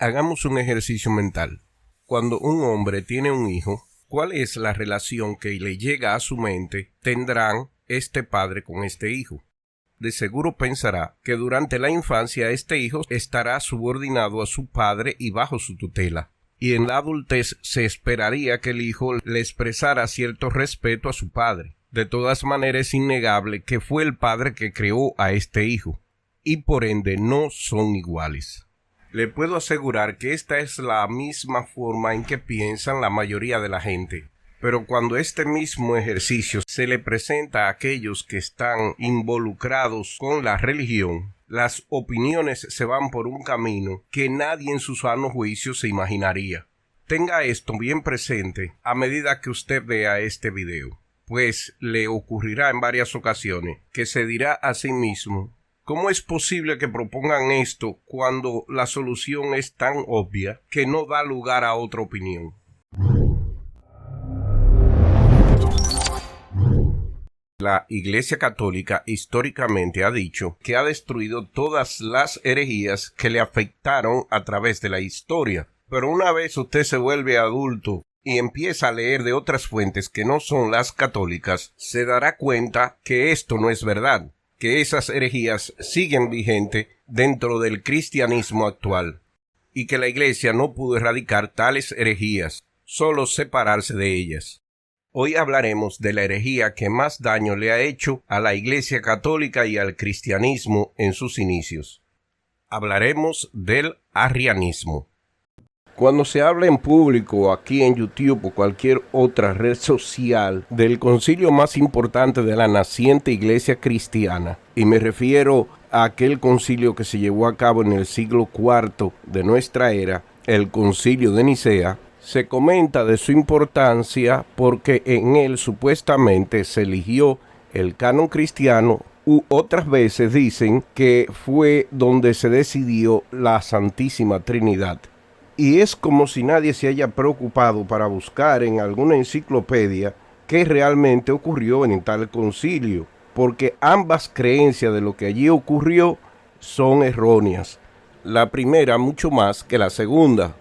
Hagamos un ejercicio mental. Cuando un hombre tiene un hijo, ¿cuál es la relación que le llega a su mente tendrán este padre con este hijo? De seguro pensará que durante la infancia este hijo estará subordinado a su padre y bajo su tutela. Y en la adultez se esperaría que el hijo le expresara cierto respeto a su padre. De todas maneras es innegable que fue el padre que creó a este hijo, y por ende no son iguales. Le puedo asegurar que esta es la misma forma en que piensan la mayoría de la gente. Pero cuando este mismo ejercicio se le presenta a aquellos que están involucrados con la religión, las opiniones se van por un camino que nadie en su sano juicio se imaginaría. Tenga esto bien presente a medida que usted vea este video, pues le ocurrirá en varias ocasiones que se dirá a sí mismo: ¿cómo es posible que propongan esto cuando la solución es tan obvia que no da lugar a otra opinión? La Iglesia Católica históricamente ha dicho que ha destruido todas las herejías que le afectaron a través de la historia. Pero una vez usted se vuelve adulto y empieza a leer de otras fuentes que no son las católicas, se dará cuenta que esto no es verdad, que esas herejías siguen vigentes dentro del cristianismo actual, y que la Iglesia no pudo erradicar tales herejías, solo separarse de ellas. Hoy hablaremos de la herejía que más daño le ha hecho a la Iglesia Católica y al cristianismo en sus inicios. Hablaremos del arrianismo. Cuando se habla en público, aquí en YouTube o cualquier otra red social, del concilio más importante de la naciente Iglesia cristiana, y me refiero a aquel concilio que se llevó a cabo en el siglo IV de nuestra era, el Concilio de Nicea, se comenta de su importancia porque en él supuestamente se eligió el canon cristiano, u otras veces dicen que fue donde se decidió la Santísima Trinidad. Y es como si nadie se haya preocupado para buscar en alguna enciclopedia qué realmente ocurrió en tal concilio, porque ambas creencias de lo que allí ocurrió son erróneas. La primera mucho más que la segunda,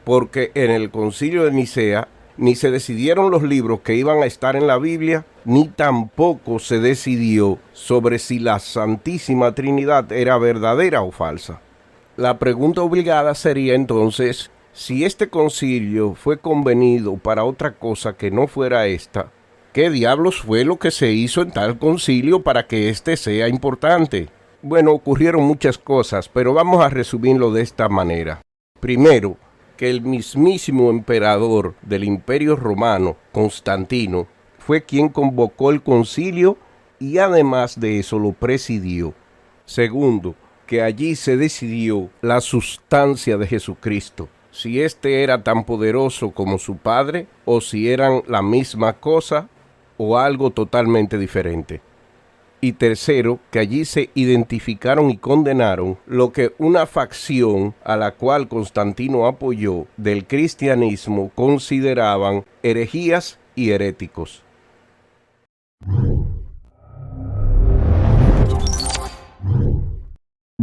porque en el concilio de Nicea ni se decidieron los libros que iban a estar en la Biblia, ni tampoco se decidió sobre si la Santísima Trinidad era verdadera o falsa. La pregunta obligada sería entonces, si este concilio fue convenido para otra cosa que no fuera esta, ¿qué diablos fue lo que se hizo en tal concilio para que éste sea importante? Bueno, ocurrieron muchas cosas, pero vamos a resumirlo de esta manera. Primero, que el mismísimo emperador del Imperio Romano, Constantino, fue quien convocó el concilio y además de eso lo presidió. Segundo, que allí se decidió la sustancia de Jesucristo, si éste era tan poderoso como su Padre, o si eran la misma cosa, o algo totalmente diferente. Y tercero, que allí se identificaron y condenaron lo que una facción a la cual Constantino apoyó del cristianismo consideraban herejías y heréticos.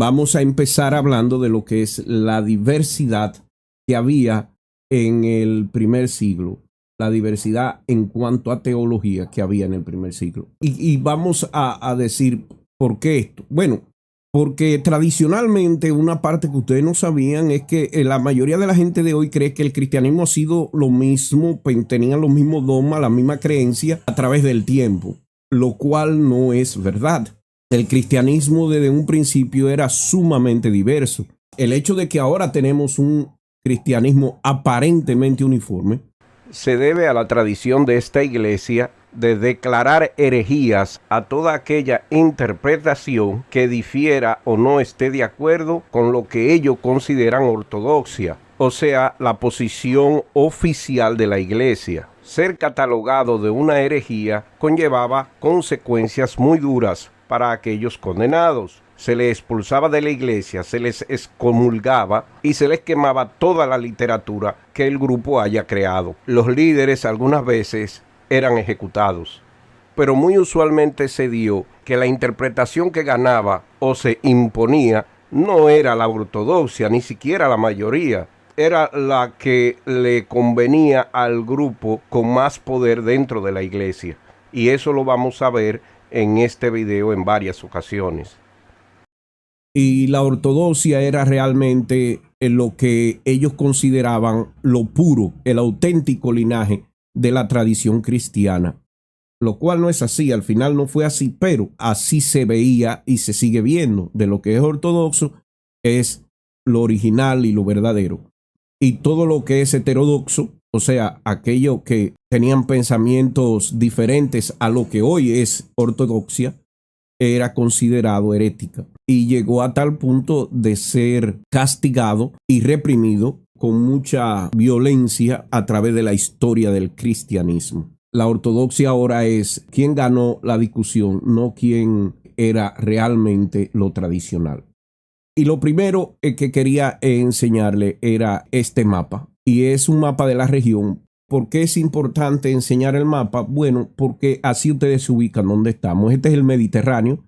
Vamos a empezar hablando de lo que es la diversidad que había en el primer siglo. La diversidad en cuanto a teología que había en el primer siglo. Y vamos a decir, ¿por qué esto? Bueno, porque tradicionalmente una parte que ustedes no sabían es que la mayoría de la gente de hoy cree que el cristianismo ha sido lo mismo, tenían los mismos dogmas, la misma creencia a través del tiempo, lo cual no es verdad. El cristianismo desde un principio era sumamente diverso. El hecho de que ahora tenemos un cristianismo aparentemente uniforme se debe a la tradición de esta iglesia de declarar herejías a toda aquella interpretación que difiera o no esté de acuerdo con lo que ellos consideran ortodoxia, o sea, la posición oficial de la iglesia. Ser catalogado de una herejía conllevaba consecuencias muy duras para aquellos condenados. Se les expulsaba de la iglesia, se les excomulgaba y se les quemaba toda la literatura que el grupo haya creado. Los líderes algunas veces eran ejecutados. pero muy usualmente se dio que la interpretación que ganaba o se imponía no era la ortodoxia, ni siquiera la mayoría. Era la que le convenía al grupo con más poder dentro de la iglesia. Y eso lo vamos a ver en este video en varias ocasiones. Y la ortodoxia era realmente lo que ellos consideraban lo puro, el auténtico linaje de la tradición cristiana, lo cual no es así, al final no fue así, pero así se veía y se sigue viendo. De lo que es ortodoxo es lo original y lo verdadero, y todo lo que es heterodoxo, o sea, aquellos que tenían pensamientos diferentes a lo que hoy es ortodoxia, era considerado herética y llegó a tal punto de ser castigado y reprimido con mucha violencia a través de la historia del cristianismo. La ortodoxia ahora es quién ganó la discusión, no quién era realmente lo tradicional. Y lo primero que quería enseñarle era este mapa, y es un mapa de la región. ¿Por qué es importante enseñar el mapa? Bueno, porque así ustedes se ubican donde estamos. Este es el Mediterráneo,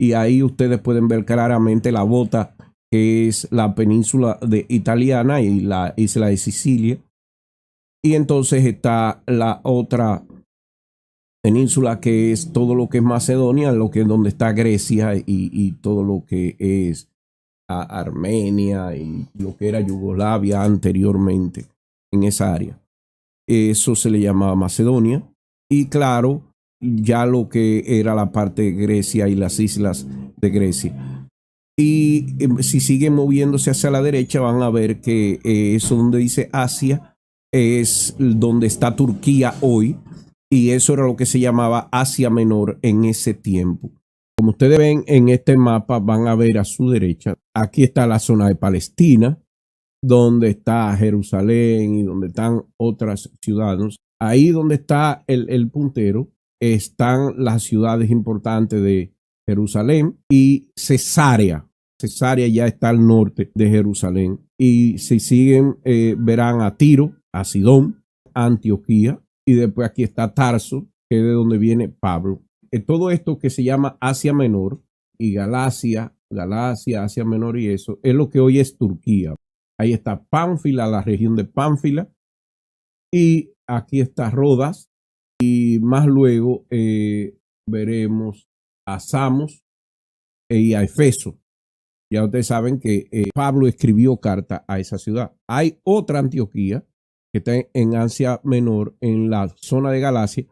y ahí ustedes pueden ver claramente la bota, que es la península italiana y la isla de Sicilia. Y entonces está la otra península, que es todo lo que es Macedonia, lo que es donde está Grecia y todo lo que es Armenia y lo que era Yugoslavia anteriormente en esa área. Eso se le llamaba Macedonia. Y claro, ya lo que era la parte de Grecia y las islas de Grecia. Y si siguen moviéndose hacia la derecha, van a ver que eso donde dice Asia es donde está Turquía hoy. Y eso era lo que se llamaba Asia Menor en ese tiempo. Como ustedes ven en este mapa, van a ver a su derecha, aquí está la zona de Palestina, donde está Jerusalén y donde están otras ciudades. Ahí donde está el puntero están las ciudades importantes de Jerusalén y Cesarea. Cesarea ya está al norte de Jerusalén. Y si siguen, verán a Tiro, a Sidón, a Antioquía, y después aquí está Tarso, que es de donde viene Pablo. Todo esto que se llama Asia Menor y Galacia, Asia Menor y eso, es lo que hoy es Turquía. Ahí está Pánfila, la región de Pánfila, y aquí está Rodas, y más luego veremos a Samos y a Efeso. Ya ustedes saben que Pablo escribió carta a esa ciudad. Hay otra Antioquía que está en Asia Menor, en la zona de Galacia,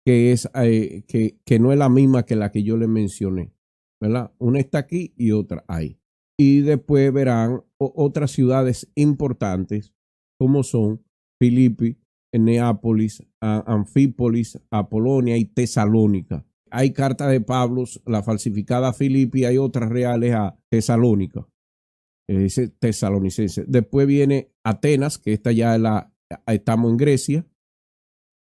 que es que no es la misma que la que yo le mencioné, ¿verdad? Una está aquí y otra ahí. Y después verán otras ciudades importantes como son Filipi, Neápolis, Anfípolis, Apolonia y Tesalónica. Hay carta de Pablo, la falsificada a Filipi, hay otras reales a Tesalónica, dice tesalonicense. Después viene Atenas, que esta ya estamos en Grecia,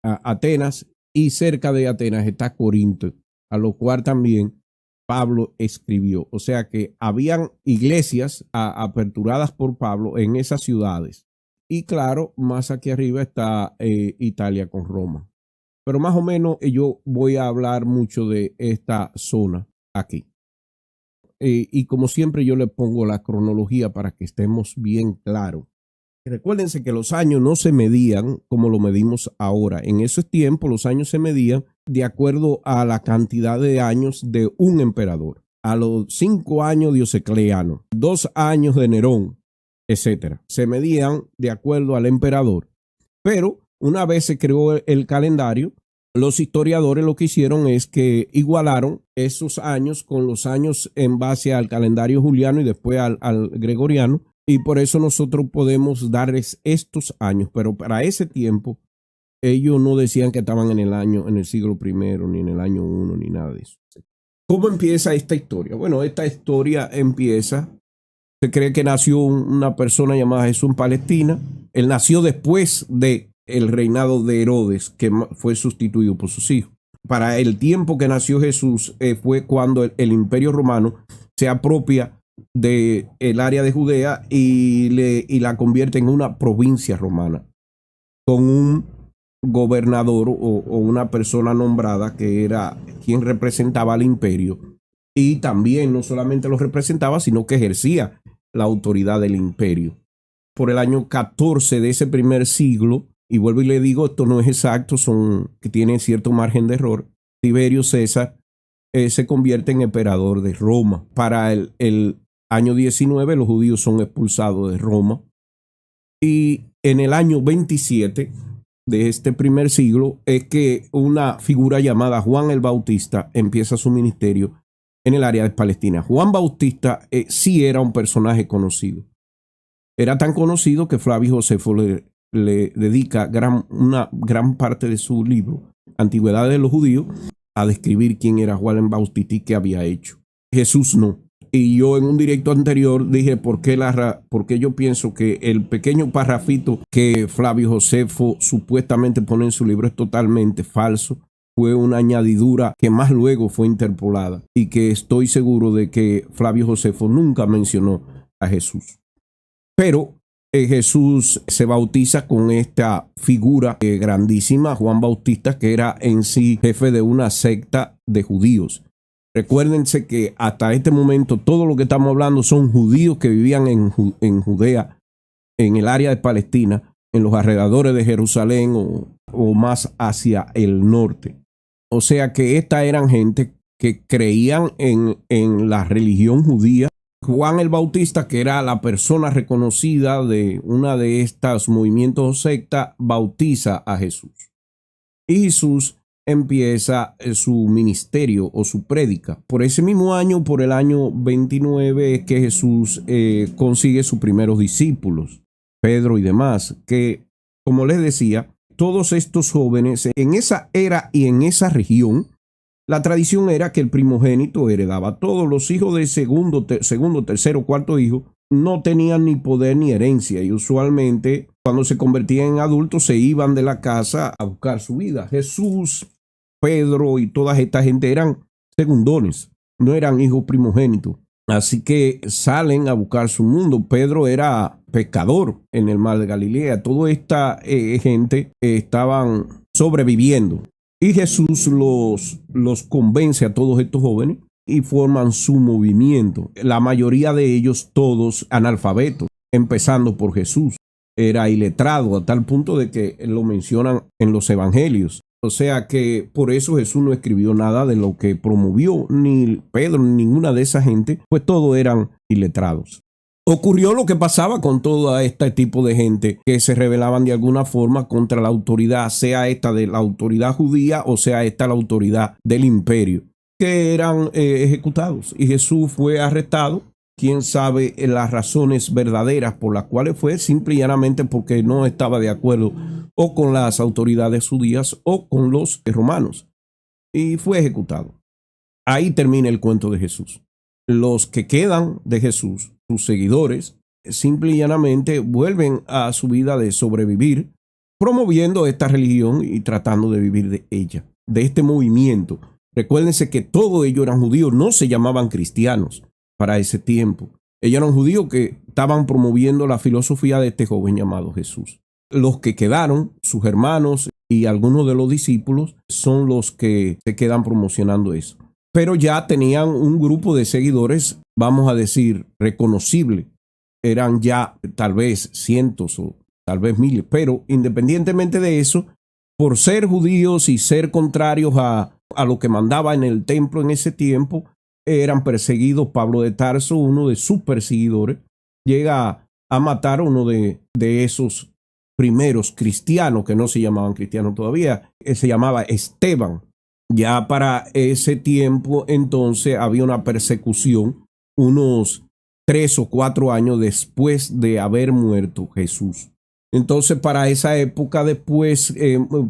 Atenas, y cerca de Atenas está Corinto, a lo cual también Pablo escribió. O sea que habían iglesias aperturadas por Pablo en esas ciudades. Y claro, más aquí arriba está Italia con Roma. Pero más o menos yo voy a hablar mucho de esta zona aquí. Y como siempre yo le pongo la cronología para que estemos bien claros. Recuérdense que los años no se medían como lo medimos ahora. En esos tiempos los años se medían de acuerdo a la cantidad de años de un emperador. A los 5 años de Diocleciano, 2 años de Nerón, etc. Se medían de acuerdo al emperador. Pero una vez se creó el calendario, los historiadores lo que hicieron es que igualaron esos años con los años en base al calendario juliano y después al gregoriano. Y por eso nosotros podemos darles estos años, pero para ese tiempo ellos no decían que estaban en el siglo primero, ni en el año 1, ni nada de eso. ¿Cómo empieza esta historia? Bueno, esta historia empieza, se cree que nació una persona llamada Jesús en Palestina. Él nació después del reinado de Herodes, que fue sustituido por sus hijos. Para el tiempo que nació Jesús fue cuando el Imperio Romano se apropia del área de Judea y la convierte en una provincia romana, con un gobernador o una persona nombrada que era quien representaba al imperio, y también no solamente los representaba, sino que ejercía la autoridad del imperio. Por el año 14 de ese primer siglo, y vuelvo y le digo, esto no es exacto, son que tienen cierto margen de error, Tiberio César se convierte en emperador de Roma. Para el año 19 los judíos son expulsados de Roma, y en el año 27 de este primer siglo es que una figura llamada Juan el Bautista empieza su ministerio en el área de Palestina. Juan Bautista sí era un personaje conocido. Era tan conocido que Flavio Josefo le dedica una gran parte de su libro, Antigüedades de los Judíos, a describir quién era Juan el Bautista y qué había hecho. Jesús no. Y yo en un directo anterior dije por qué yo pienso que el pequeño parrafito que Flavio Josefo supuestamente pone en su libro es totalmente falso. Fue una añadidura que más luego fue interpolada, y que estoy seguro de que Flavio Josefo nunca mencionó a Jesús. Pero Jesús se bautiza con esta figura grandísima, Juan Bautista, que era en sí jefe de una secta de judíos. Recuérdense que hasta este momento todo lo que estamos hablando son judíos que vivían en Judea, en el área de Palestina, en los alrededores de Jerusalén o más hacia el norte. O sea que estas eran gente que creían en la religión judía. Juan el Bautista, que era la persona reconocida de una de estos movimientos o sectas, bautiza a Jesús. Y Jesús empieza su ministerio o su prédica. Por ese mismo año, por el año 29, es que Jesús consigue sus primeros discípulos, Pedro y demás, que, como les decía, todos estos jóvenes en esa era y en esa región, la tradición era que el primogénito heredaba todo. Los hijos de segundo, tercero, cuarto hijo no tenían ni poder ni herencia, y usualmente cuando se convertían en adultos se iban de la casa a buscar su vida. Jesús, Pedro y toda esta gente eran segundones, no eran hijos primogénitos. Así que salen a buscar su mundo. Pedro era pescador en el mar de Galilea. Toda esta gente estaban sobreviviendo. Y Jesús los convence a todos estos jóvenes y forman su movimiento. La mayoría de ellos, todos analfabetos, empezando por Jesús. Era iletrado a tal punto de que lo mencionan en los evangelios. O sea que por eso Jesús no escribió nada de lo que promovió, ni Pedro, ni ninguna de esa gente, pues todos eran iletrados. Ocurrió lo que pasaba con todo este tipo de gente que se rebelaban de alguna forma contra la autoridad, sea esta de la autoridad judía o sea esta la autoridad del imperio, que eran ejecutados. Y Jesús fue arrestado. Quién sabe las razones verdaderas por las cuales fue, simple y llanamente porque no estaba de acuerdo o con las autoridades judías o con los romanos, y fue ejecutado. Ahí termina el cuento de Jesús. Los que quedan de Jesús, sus seguidores, simple y llanamente vuelven a su vida de sobrevivir, promoviendo esta religión y tratando de vivir de ella, de este movimiento. Recuérdense que todos ellos eran judíos, no se llamaban cristianos para ese tiempo. Ellos eran judíos que estaban promoviendo la filosofía de este joven llamado Jesús. Los que quedaron, sus hermanos y algunos de los discípulos, son los que se quedan promocionando eso. Pero ya tenían un grupo de seguidores, vamos a decir, reconocible. Eran ya tal vez cientos o tal vez miles. Pero independientemente de eso, por ser judíos y ser contrarios a lo que mandaba en el templo en ese tiempo, eran perseguidos. Pablo de Tarso, uno de sus perseguidores, llega a matar a uno de esos primeros cristianos, que no se llamaban cristianos todavía, se llamaba Esteban. Ya para ese tiempo entonces había una persecución unos 3 o 4 años después de haber muerto Jesús. Entonces para esa época después,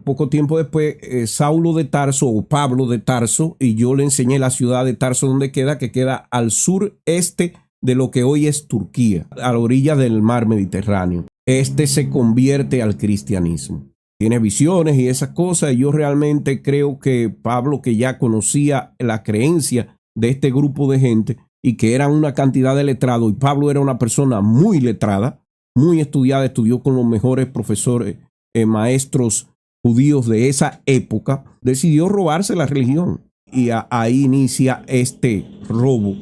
poco tiempo después, Saulo de Tarso o Pablo de Tarso, y yo le enseñé la ciudad de Tarso donde queda, que queda al sureste de lo que hoy es Turquía, a la orilla del mar Mediterráneo. Se convierte al cristianismo. Tiene visiones y esas cosas, y yo realmente creo que Pablo, que ya conocía la creencia de este grupo de gente y que eran una cantidad de letrados, y Pablo era una persona muy letrada, muy estudiada, estudió con los mejores profesores, maestros judíos de esa época, decidió robarse la religión y ahí inicia este robo.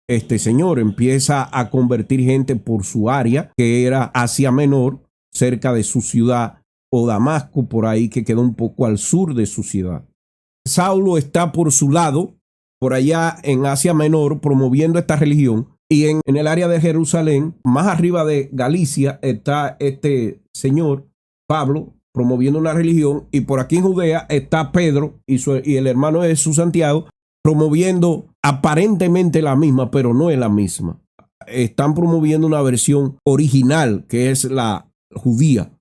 Este señor empieza a convertir gente por su área, que era Asia Menor, cerca de su ciudad, o Damasco, por ahí, que quedó un poco al sur de su ciudad. Saulo está por su lado, por allá en Asia Menor, promoviendo esta religión. Y en el área de Jerusalén, más arriba de Galicia, está este señor, Pablo, promoviendo una religión. Y por aquí en Judea está Pedro y el hermano de Jesús, Santiago, promoviendo aparentemente la misma, pero no es la misma. Están promoviendo una versión original, que es la judía.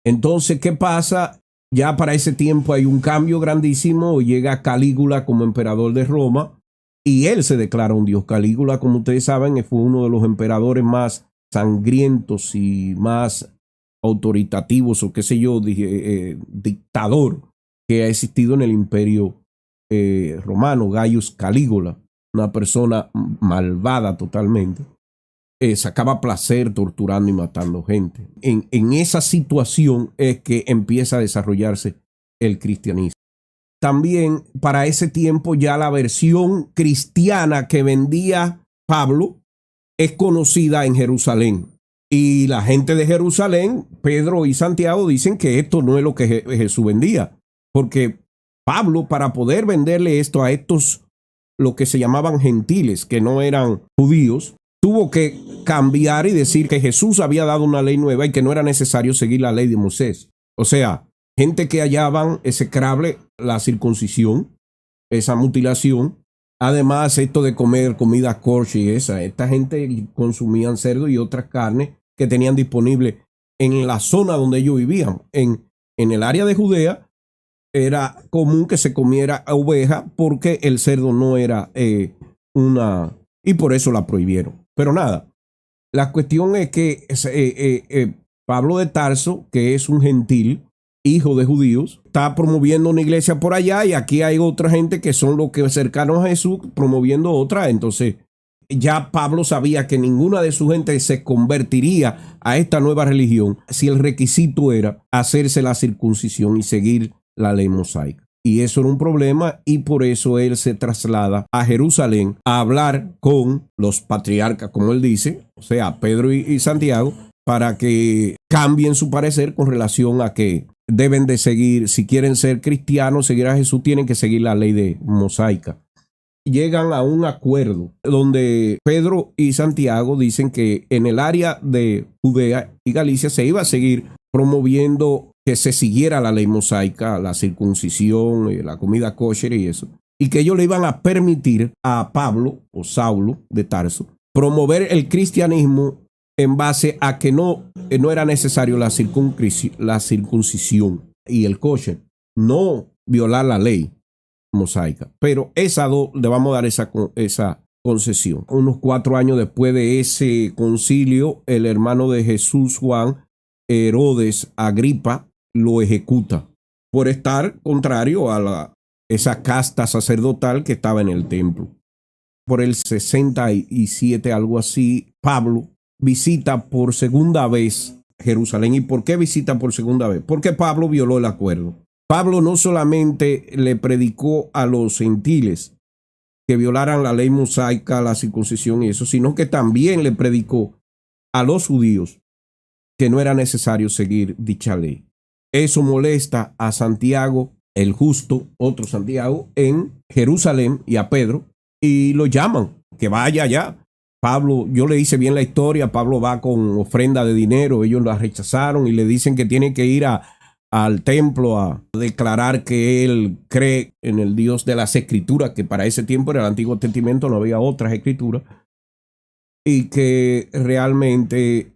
Entonces, ¿qué pasa? Ya para ese tiempo hay un cambio grandísimo. Llega Calígula como emperador de Roma y él se declara un dios. Calígula, como ustedes saben, fue uno de los emperadores más sangrientos y más autoritativos, o qué sé yo, dictador que ha existido en el imperio romano. Gaius Calígula, una persona malvada totalmente. Sacaba placer torturando y matando gente. En esa situación es que empieza a desarrollarse el cristianismo. También para ese tiempo ya la versión cristiana que vendía Pablo es conocida en Jerusalén. Y la gente de Jerusalén, Pedro y Santiago, dicen que esto no es lo que Jesús vendía. Porque Pablo, para poder venderle esto a estos, lo que se llamaban gentiles, que no eran judíos, tuvo que cambiar y decir que Jesús había dado una ley nueva y que no era necesario seguir la ley de Moisés. O sea, gente que hallaban execrable la circuncisión, esa mutilación. Además, esto de comer comida kosher y esta gente consumían cerdo y otras carnes que tenían disponible en la zona donde ellos vivían. En el área de Judea era común que se comiera oveja porque el cerdo no era y por eso la prohibieron. Pero nada, la cuestión es que Pablo de Tarso, que es un gentil, hijo de judíos, está promoviendo una iglesia por allá y aquí hay otra gente que son los que cercanos a Jesús promoviendo otra. Entonces ya Pablo sabía que ninguna de su gente se convertiría a esta nueva religión si el requisito era hacerse la circuncisión y seguir la ley mosaica. Y eso era un problema y por eso él se traslada a Jerusalén a hablar con los patriarcas, como él dice, o sea, Pedro y Santiago, para que cambien su parecer con relación a que deben de seguir, si quieren ser cristianos, seguir a Jesús, tienen que seguir la ley de mosaica. Llegan a un acuerdo donde Pedro y Santiago dicen que en el área de Judea y Galicia se iba a seguir promoviendo que se siguiera la ley mosaica, la circuncisión, la comida kosher y eso. Y que ellos le iban a permitir a Pablo o Saulo de Tarso promover el cristianismo en base a que no era necesario la circuncisión y el kosher, no violar la ley mosaica. Pero le vamos a dar esa concesión. Unos 4 años después de ese concilio, el hermano de Jesús, Juan, Herodes Agripa, lo ejecuta por estar contrario a esa casta sacerdotal que estaba en el templo. Por el 67, algo así, Pablo visita por segunda vez Jerusalén. ¿Y por qué visita por segunda vez? Porque Pablo violó el acuerdo. Pablo no solamente le predicó a los gentiles que violaran la ley mosaica, la circuncisión y eso, sino que también le predicó a los judíos que no era necesario seguir dicha ley. Eso molesta a Santiago, el justo, otro Santiago, en Jerusalén y a Pedro, y lo llaman, que vaya allá. Pablo, yo le hice bien la historia, Pablo va con ofrenda de dinero, ellos la rechazaron y le dicen que tiene que ir al templo a declarar que él cree en el Dios de las Escrituras, que para ese tiempo en el Antiguo Testamento no había otras escrituras, y que realmente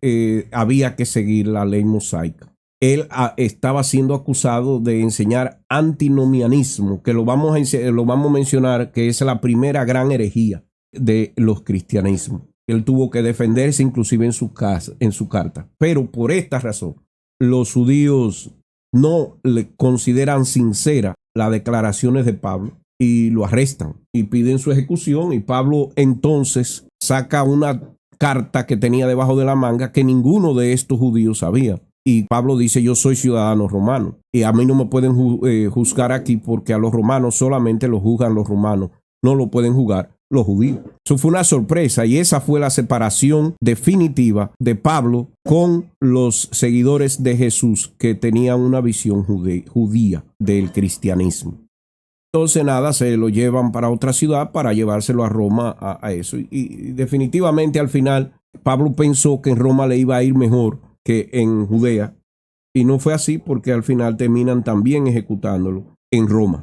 había que seguir la ley mosaica. Él estaba siendo acusado de enseñar antinomianismo, que lo vamos a mencionar, que es la primera gran herejía de los cristianismos. Él tuvo que defenderse inclusive en su carta. Pero por esta razón, los judíos no le consideran sincera las declaraciones de Pablo y lo arrestan y piden su ejecución. Y Pablo entonces saca una carta que tenía debajo de la manga que ninguno de estos judíos sabía. Y Pablo dice, yo soy ciudadano romano y a mí no me pueden juzgar aquí porque a los romanos solamente los juzgan los romanos, no lo pueden juzgar los judíos. Eso fue una sorpresa y esa fue la separación definitiva de Pablo con los seguidores de Jesús que tenían una visión judía del cristianismo. Entonces nada, se lo llevan para otra ciudad para llevárselo a Roma a eso. Y definitivamente al final Pablo pensó que en Roma le iba a ir mejor que en Judea. Y no fue así porque al final terminan también ejecutándolo en Roma.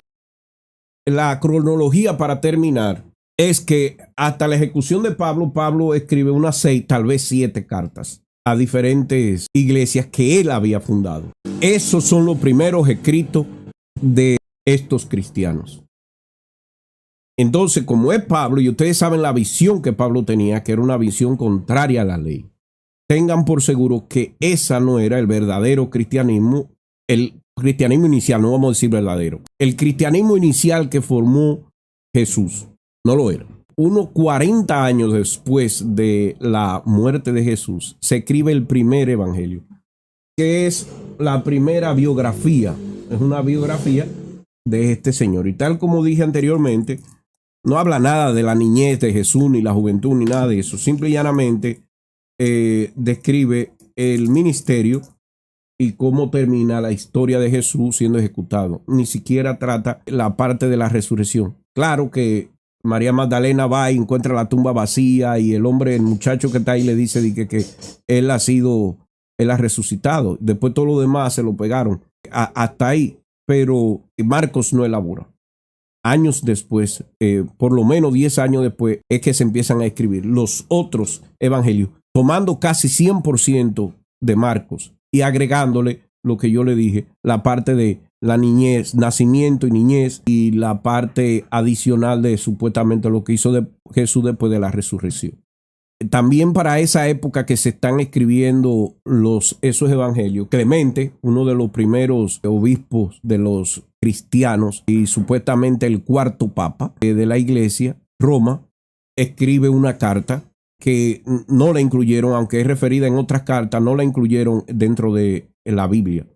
La cronología para terminar es que hasta la ejecución de Pablo, Pablo escribe unas 6, tal vez 7 cartas a diferentes iglesias que él había fundado. Esos son los primeros escritos de estos cristianos. Entonces, como es Pablo, y ustedes saben la visión que Pablo tenía, que era una visión contraria a la ley, tengan por seguro que esa no era el verdadero cristianismo, el cristianismo inicial, no vamos a decir verdadero. El cristianismo inicial que formó Jesús, no lo era. Unos 40 años después de la muerte de Jesús, se escribe el primer evangelio, que es la primera biografía, es una biografía de este señor. Y tal como dije anteriormente, no habla nada de la niñez de Jesús, ni la juventud, ni nada de eso. Simple y llanamente describe el ministerio y cómo termina la historia de Jesús siendo ejecutado. Ni siquiera trata la parte de la resurrección. Claro que María Magdalena va y encuentra la tumba vacía y el muchacho que está ahí le dice que él ha resucitado. Después todo lo demás se lo pegaron. Hasta ahí. Pero Marcos no elabora. Años después, por lo menos 10 años después, es que se empiezan a escribir los otros evangelios, tomando casi 100% de Marcos y agregándole lo que yo le dije, la parte de la niñez, nacimiento y niñez, y la parte adicional de supuestamente lo que hizo Jesús después de la resurrección. También para esa época que se están escribiendo esos evangelios, Clemente, uno de los primeros obispos de los cristianos y supuestamente el cuarto papa de la iglesia, Roma, escribe una carta que no la incluyeron, aunque es referida en otras cartas, no la incluyeron dentro de la Biblia.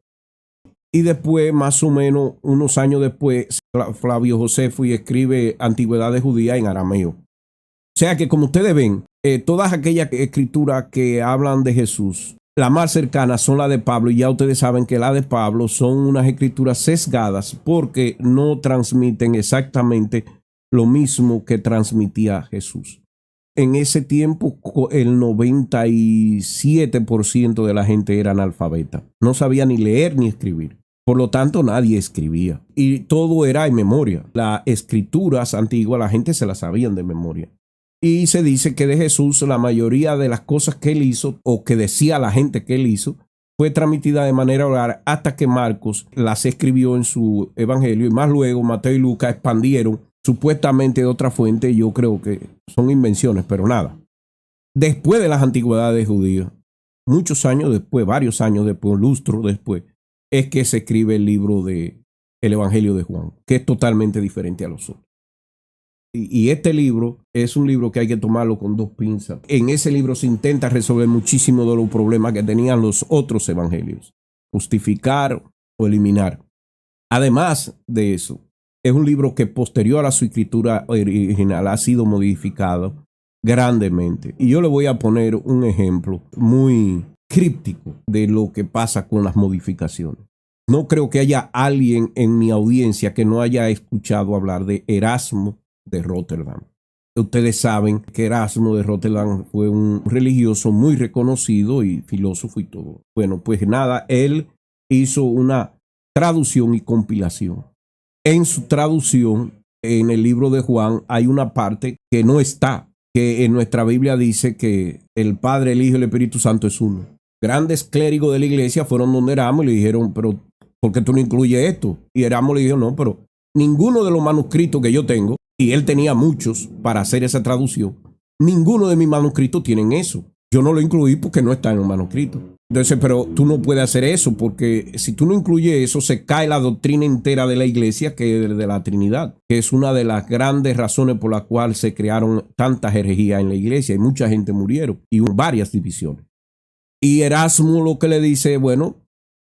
Y después, más o menos unos años después, Flavio Josefo escribe Antigüedades Judías en arameo. O sea que, como ustedes ven, todas aquellas escrituras que hablan de Jesús, las más cercanas son las de Pablo, y ya ustedes saben que las de Pablo son unas escrituras sesgadas porque no transmiten exactamente lo mismo que transmitía Jesús. En ese tiempo, el 97% de la gente era analfabeta. No sabía ni leer ni escribir. Por lo tanto, nadie escribía. Y todo era en memoria. Las escrituras antiguas, la gente se las sabían de memoria. Y se dice que de Jesús la mayoría de las cosas que él hizo o que decía la gente que él hizo fue transmitida de manera oral hasta que Marcos las escribió en su evangelio, y más luego Mateo y Lucas expandieron supuestamente de otra fuente. Yo creo que son invenciones, pero nada. Después de las antigüedades judías, muchos años después, varios años después, lustro después, es que se escribe el libro de el Evangelio de Juan, que es totalmente diferente a los otros. Y este libro es un libro que hay que tomarlo con 2 pinzas. En ese libro se intenta resolver muchísimo de los problemas que tenían los otros evangelios. Justificar o eliminar. Además de eso, es un libro que posterior a su escritura original ha sido modificado grandemente. Y yo le voy a poner un ejemplo muy críptico de lo que pasa con las modificaciones. No creo que haya alguien en mi audiencia que no haya escuchado hablar de Erasmo de Rotterdam. Ustedes saben que Erasmo de Rotterdam fue un religioso muy reconocido y filósofo y todo. Bueno, pues nada, él hizo una traducción y compilación. En su traducción, en el libro de Juan, hay una parte que no está, que en nuestra Biblia dice que el Padre, el Hijo y el Espíritu Santo es uno. Grandes clérigos de la iglesia fueron donde Erasmo y le dijeron, pero ¿por qué tú no incluyes esto? Y Erasmo le dijo, no, pero ninguno de los manuscritos que yo tengo, y él tenía muchos para hacer esa traducción, ninguno de mis manuscritos tienen eso. Yo no lo incluí porque no está en el manuscrito. Entonces, pero tú no puedes hacer eso, porque si tú no incluyes eso, se cae la doctrina entera de la iglesia, que es de la Trinidad, que es una de las grandes razones por las cuales se crearon tantas herejías en la iglesia y mucha gente murieron y hubo varias divisiones. Y Erasmo lo que le dice, bueno,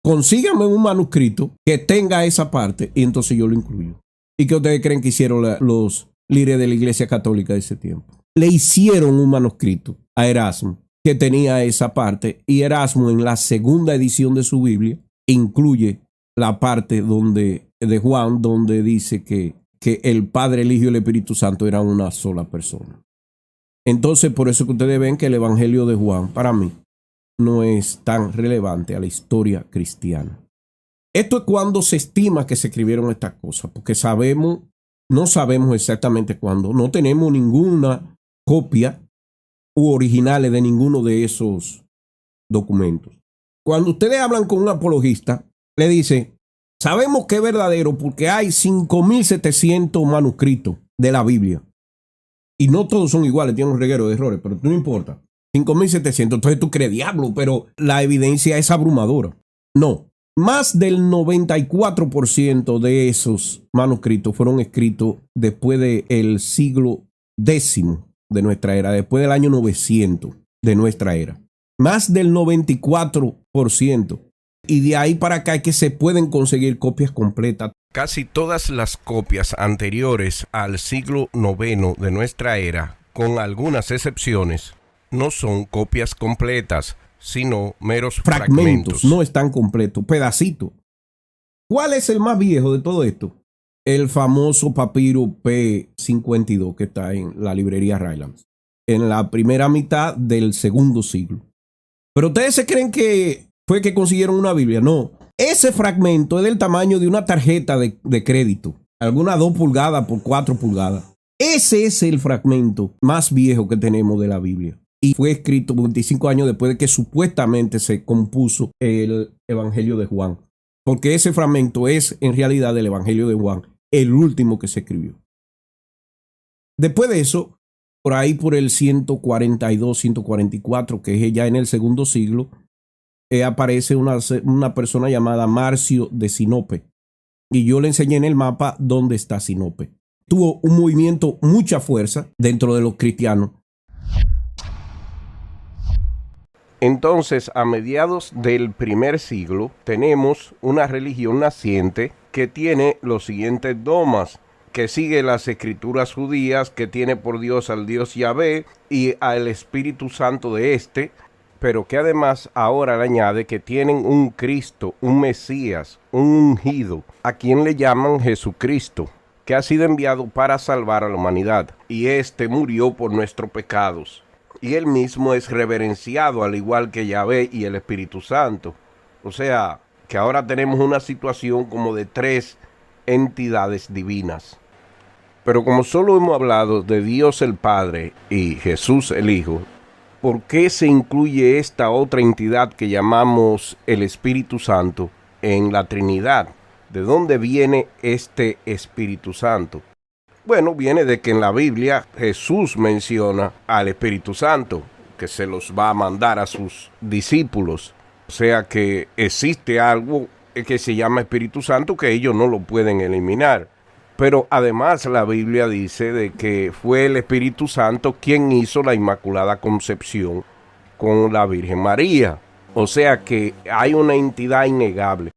consígame un manuscrito que tenga esa parte y entonces yo lo incluyo. ¿Y qué ustedes creen que hicieron los líderes de la Iglesia Católica de ese tiempo? Le hicieron un manuscrito a Erasmo que tenía esa parte, y Erasmo en la segunda edición de su Biblia incluye la parte de Juan donde dice que el Padre, el Hijo y el Espíritu Santo eran una sola persona. Entonces, por eso que ustedes ven que el Evangelio de Juan, para mí, no es tan relevante a la historia cristiana. Esto es cuando se estima que se escribieron estas cosas, porque no sabemos exactamente cuándo, no tenemos ninguna copia u originales de ninguno de esos documentos. Cuando ustedes hablan con un apologista, le dice, sabemos que es verdadero porque hay 5.700 manuscritos de la Biblia. Y no todos son iguales, tienen un reguero de errores, pero no importa. 5.700, entonces tú crees, diablo, pero la evidencia es abrumadora. No, más del 94% de esos manuscritos fueron escritos después del siglo X de nuestra era, después del año 900 de nuestra era. Más del 94%. Y de ahí para acá es que se pueden conseguir copias completas. Casi todas las copias anteriores al siglo IX de nuestra era, con algunas excepciones, no son copias completas, sino meros fragmentos. No están completos, pedacitos. ¿Cuál es el más viejo de todo esto? El famoso papiro P52 que está en la librería Rylands, en la primera mitad del segundo siglo. Pero ustedes se creen que fue que consiguieron una Biblia. No, ese fragmento es del tamaño de una tarjeta de crédito, alguna 2 pulgadas por 4 pulgadas. Ese es el fragmento más viejo que tenemos de la Biblia. Y fue escrito 25 años después de que supuestamente se compuso el Evangelio de Juan. Porque ese fragmento es en realidad del Evangelio de Juan, el último que se escribió. Después de eso, por ahí por el 142, 144, que es ya en el segundo siglo, aparece una persona llamada Marcio de Sinope. Y yo le enseñé en el mapa dónde está Sinope. Tuvo un movimiento, mucha fuerza dentro de los cristianos. Entonces, a mediados del primer siglo, tenemos una religión naciente que tiene los siguientes dogmas, que sigue las escrituras judías, que tiene por Dios al Dios Yahvé y al Espíritu Santo de éste, pero que además ahora le añade que tienen un Cristo, un Mesías, un ungido, a quien le llaman Jesucristo, que ha sido enviado para salvar a la humanidad, y éste murió por nuestros pecados. Y él mismo es reverenciado al igual que Yahvé y el Espíritu Santo. O sea, que ahora tenemos una situación como de 3 entidades divinas. Pero como solo hemos hablado de Dios el Padre y Jesús el Hijo, ¿por qué se incluye esta otra entidad que llamamos el Espíritu Santo en la Trinidad? ¿De dónde viene este Espíritu Santo? Bueno, viene de que en la Biblia Jesús menciona al Espíritu Santo, que se los va a mandar a sus discípulos. O sea que existe algo que se llama Espíritu Santo que ellos no lo pueden eliminar. Pero además la Biblia dice de que fue el Espíritu Santo quien hizo la Inmaculada Concepción con la Virgen María. O sea que hay una entidad innegable.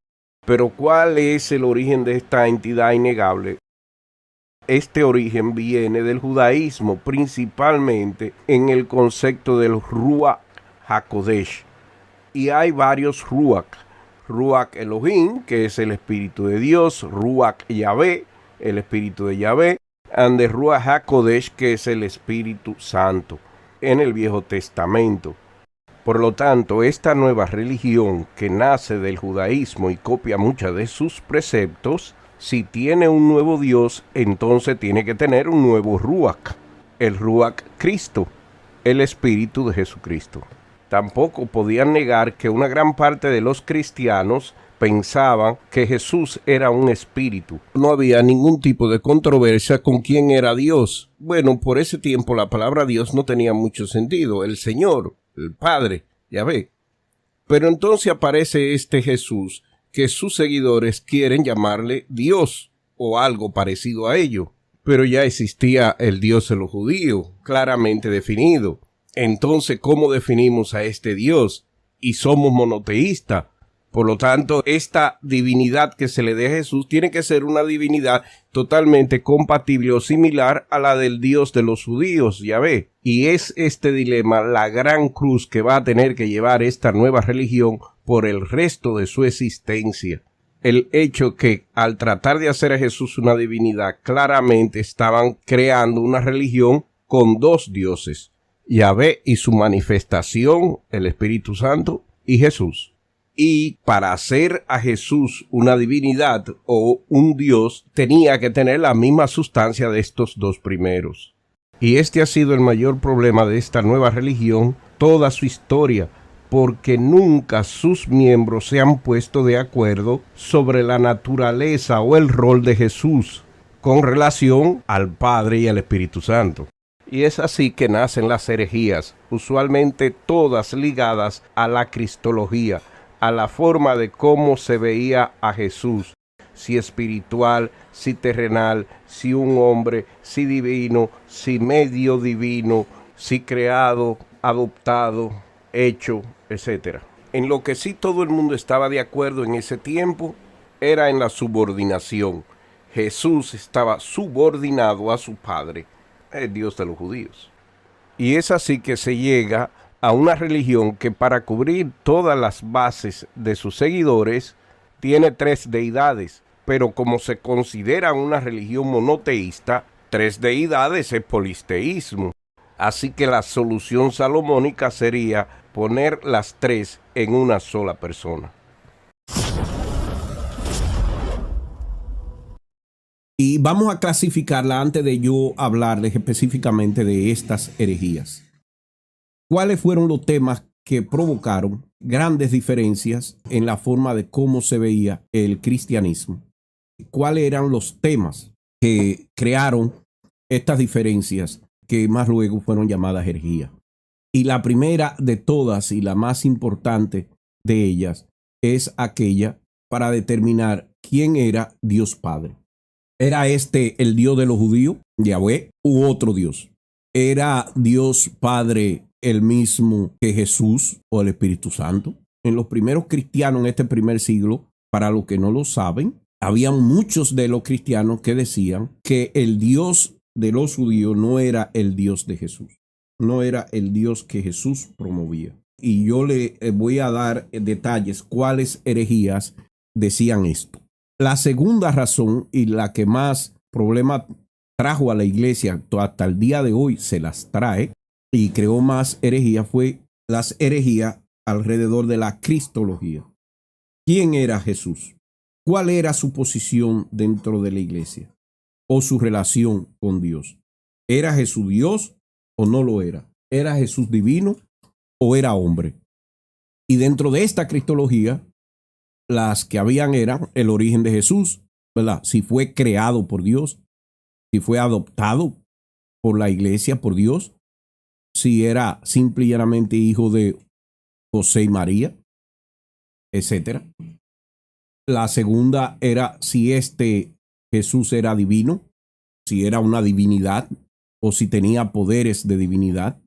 Pero ¿cuál es el origen de esta entidad innegable? Este origen viene del judaísmo, principalmente en el concepto del Ruach HaKodesh. Y hay varios Ruach. Ruach Elohim, que es el Espíritu de Dios. Ruach Yahvé, el Espíritu de Yahvé. And the Ruach HaKodesh, que es el Espíritu Santo, en el Viejo Testamento. Por lo tanto, esta nueva religión que nace del judaísmo y copia muchos de sus preceptos, si tiene un nuevo Dios, entonces tiene que tener un nuevo Ruach, el Ruach Cristo, el Espíritu de Jesucristo. Tampoco podían negar que una gran parte de los cristianos pensaban que Jesús era un espíritu. No había ningún tipo de controversia con quién era Dios. Bueno, por ese tiempo la palabra Dios no tenía mucho sentido. El Señor, el Padre, Yahvé. Pero entonces aparece este Jesús, que sus seguidores quieren llamarle Dios o algo parecido a ello. Pero ya existía el Dios de los judíos, claramente definido. Entonces, ¿cómo definimos a este Dios? y somos monoteístas. Por lo tanto, esta divinidad que se le dé a Jesús tiene que ser una divinidad totalmente compatible o similar a la del Dios de los judíos, Yahvé. Y es este dilema la gran cruz que va a tener que llevar esta nueva religión por el resto de su existencia. El hecho que al tratar de hacer a Jesús una divinidad, claramente estaban creando una religión con dos dioses, Yahvé y su manifestación, el Espíritu Santo, y Jesús. Y para hacer a Jesús una divinidad o un Dios, tenía que tener la misma sustancia de estos dos primeros. Y este ha sido el mayor problema de esta nueva religión, toda su historia, porque nunca sus miembros se han puesto de acuerdo sobre la naturaleza o el rol de Jesús con relación al Padre y al Espíritu Santo. Y es así que nacen las herejías, usualmente todas ligadas a la cristología, a la forma de cómo se veía a Jesús, si espiritual, si terrenal, si un hombre, si divino, si medio divino, si creado, adoptado, hecho, etc. En lo que sí todo el mundo estaba de acuerdo en ese tiempo era en la subordinación. Jesús estaba subordinado a su Padre, el Dios de los judíos. Y es así que se llega a una religión que para cubrir todas las bases de sus seguidores tiene tres deidades, pero como se considera una religión monoteísta, tres deidades es polisteísmo. Así que la solución salomónica sería poner las tres en una sola persona. Y vamos a clasificarla antes de yo hablarles específicamente de estas herejías. ¿Cuáles fueron los temas que provocaron grandes diferencias en la forma de cómo se veía el cristianismo? ¿Cuáles eran los temas que crearon estas diferencias que más luego fueron llamadas herejías? Y la primera de todas y la más importante de ellas es aquella para determinar quién era Dios Padre. ¿Era este el Dios de los judíos, Yahvé, u otro Dios? ¿Era Dios Padre el mismo que Jesús o el Espíritu Santo? En los primeros cristianos en este primer siglo, para los que no lo saben, había muchos de los cristianos que decían que el Dios de los judíos no era el Dios de Jesús, no era el Dios que Jesús promovía. Y yo le voy a dar detalles cuáles herejías decían esto. La segunda razón y la que más problema trajo a la iglesia hasta el día de hoy se las trae y creó más herejía fue las herejías alrededor de la cristología. ¿Quién era Jesús? ¿Cuál era su posición dentro de la iglesia o su relación con Dios? ¿Era Jesús Dios o no lo era? ¿Era Jesús divino o era hombre? Y dentro de esta cristología, las que habían eran el origen de Jesús, ¿verdad? Si fue creado por Dios, si fue adoptado por la iglesia, por Dios, si era simple y llanamente hijo de José y María, etc. La segunda era si este Jesús era divino, si era una divinidad o si tenía poderes de divinidad.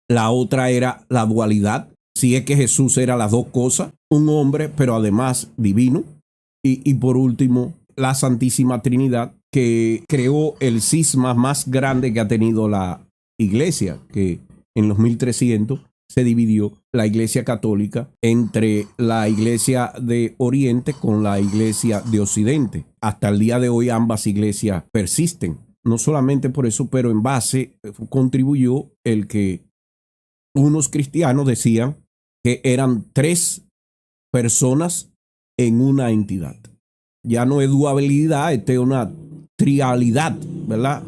La otra era la dualidad, si es que Jesús era las dos cosas, un hombre pero además divino. Y por último, la Santísima Trinidad, que creó el cisma más grande que ha tenido la iglesia, que en los 1300 se dividió la iglesia católica entre la iglesia de Oriente con la iglesia de Occidente. Hasta el día de hoy ambas iglesias persisten. No solamente por eso, pero en base contribuyó el que unos cristianos decían que eran tres personas en una entidad. Ya no es dualidad, es una trialidad, ¿verdad?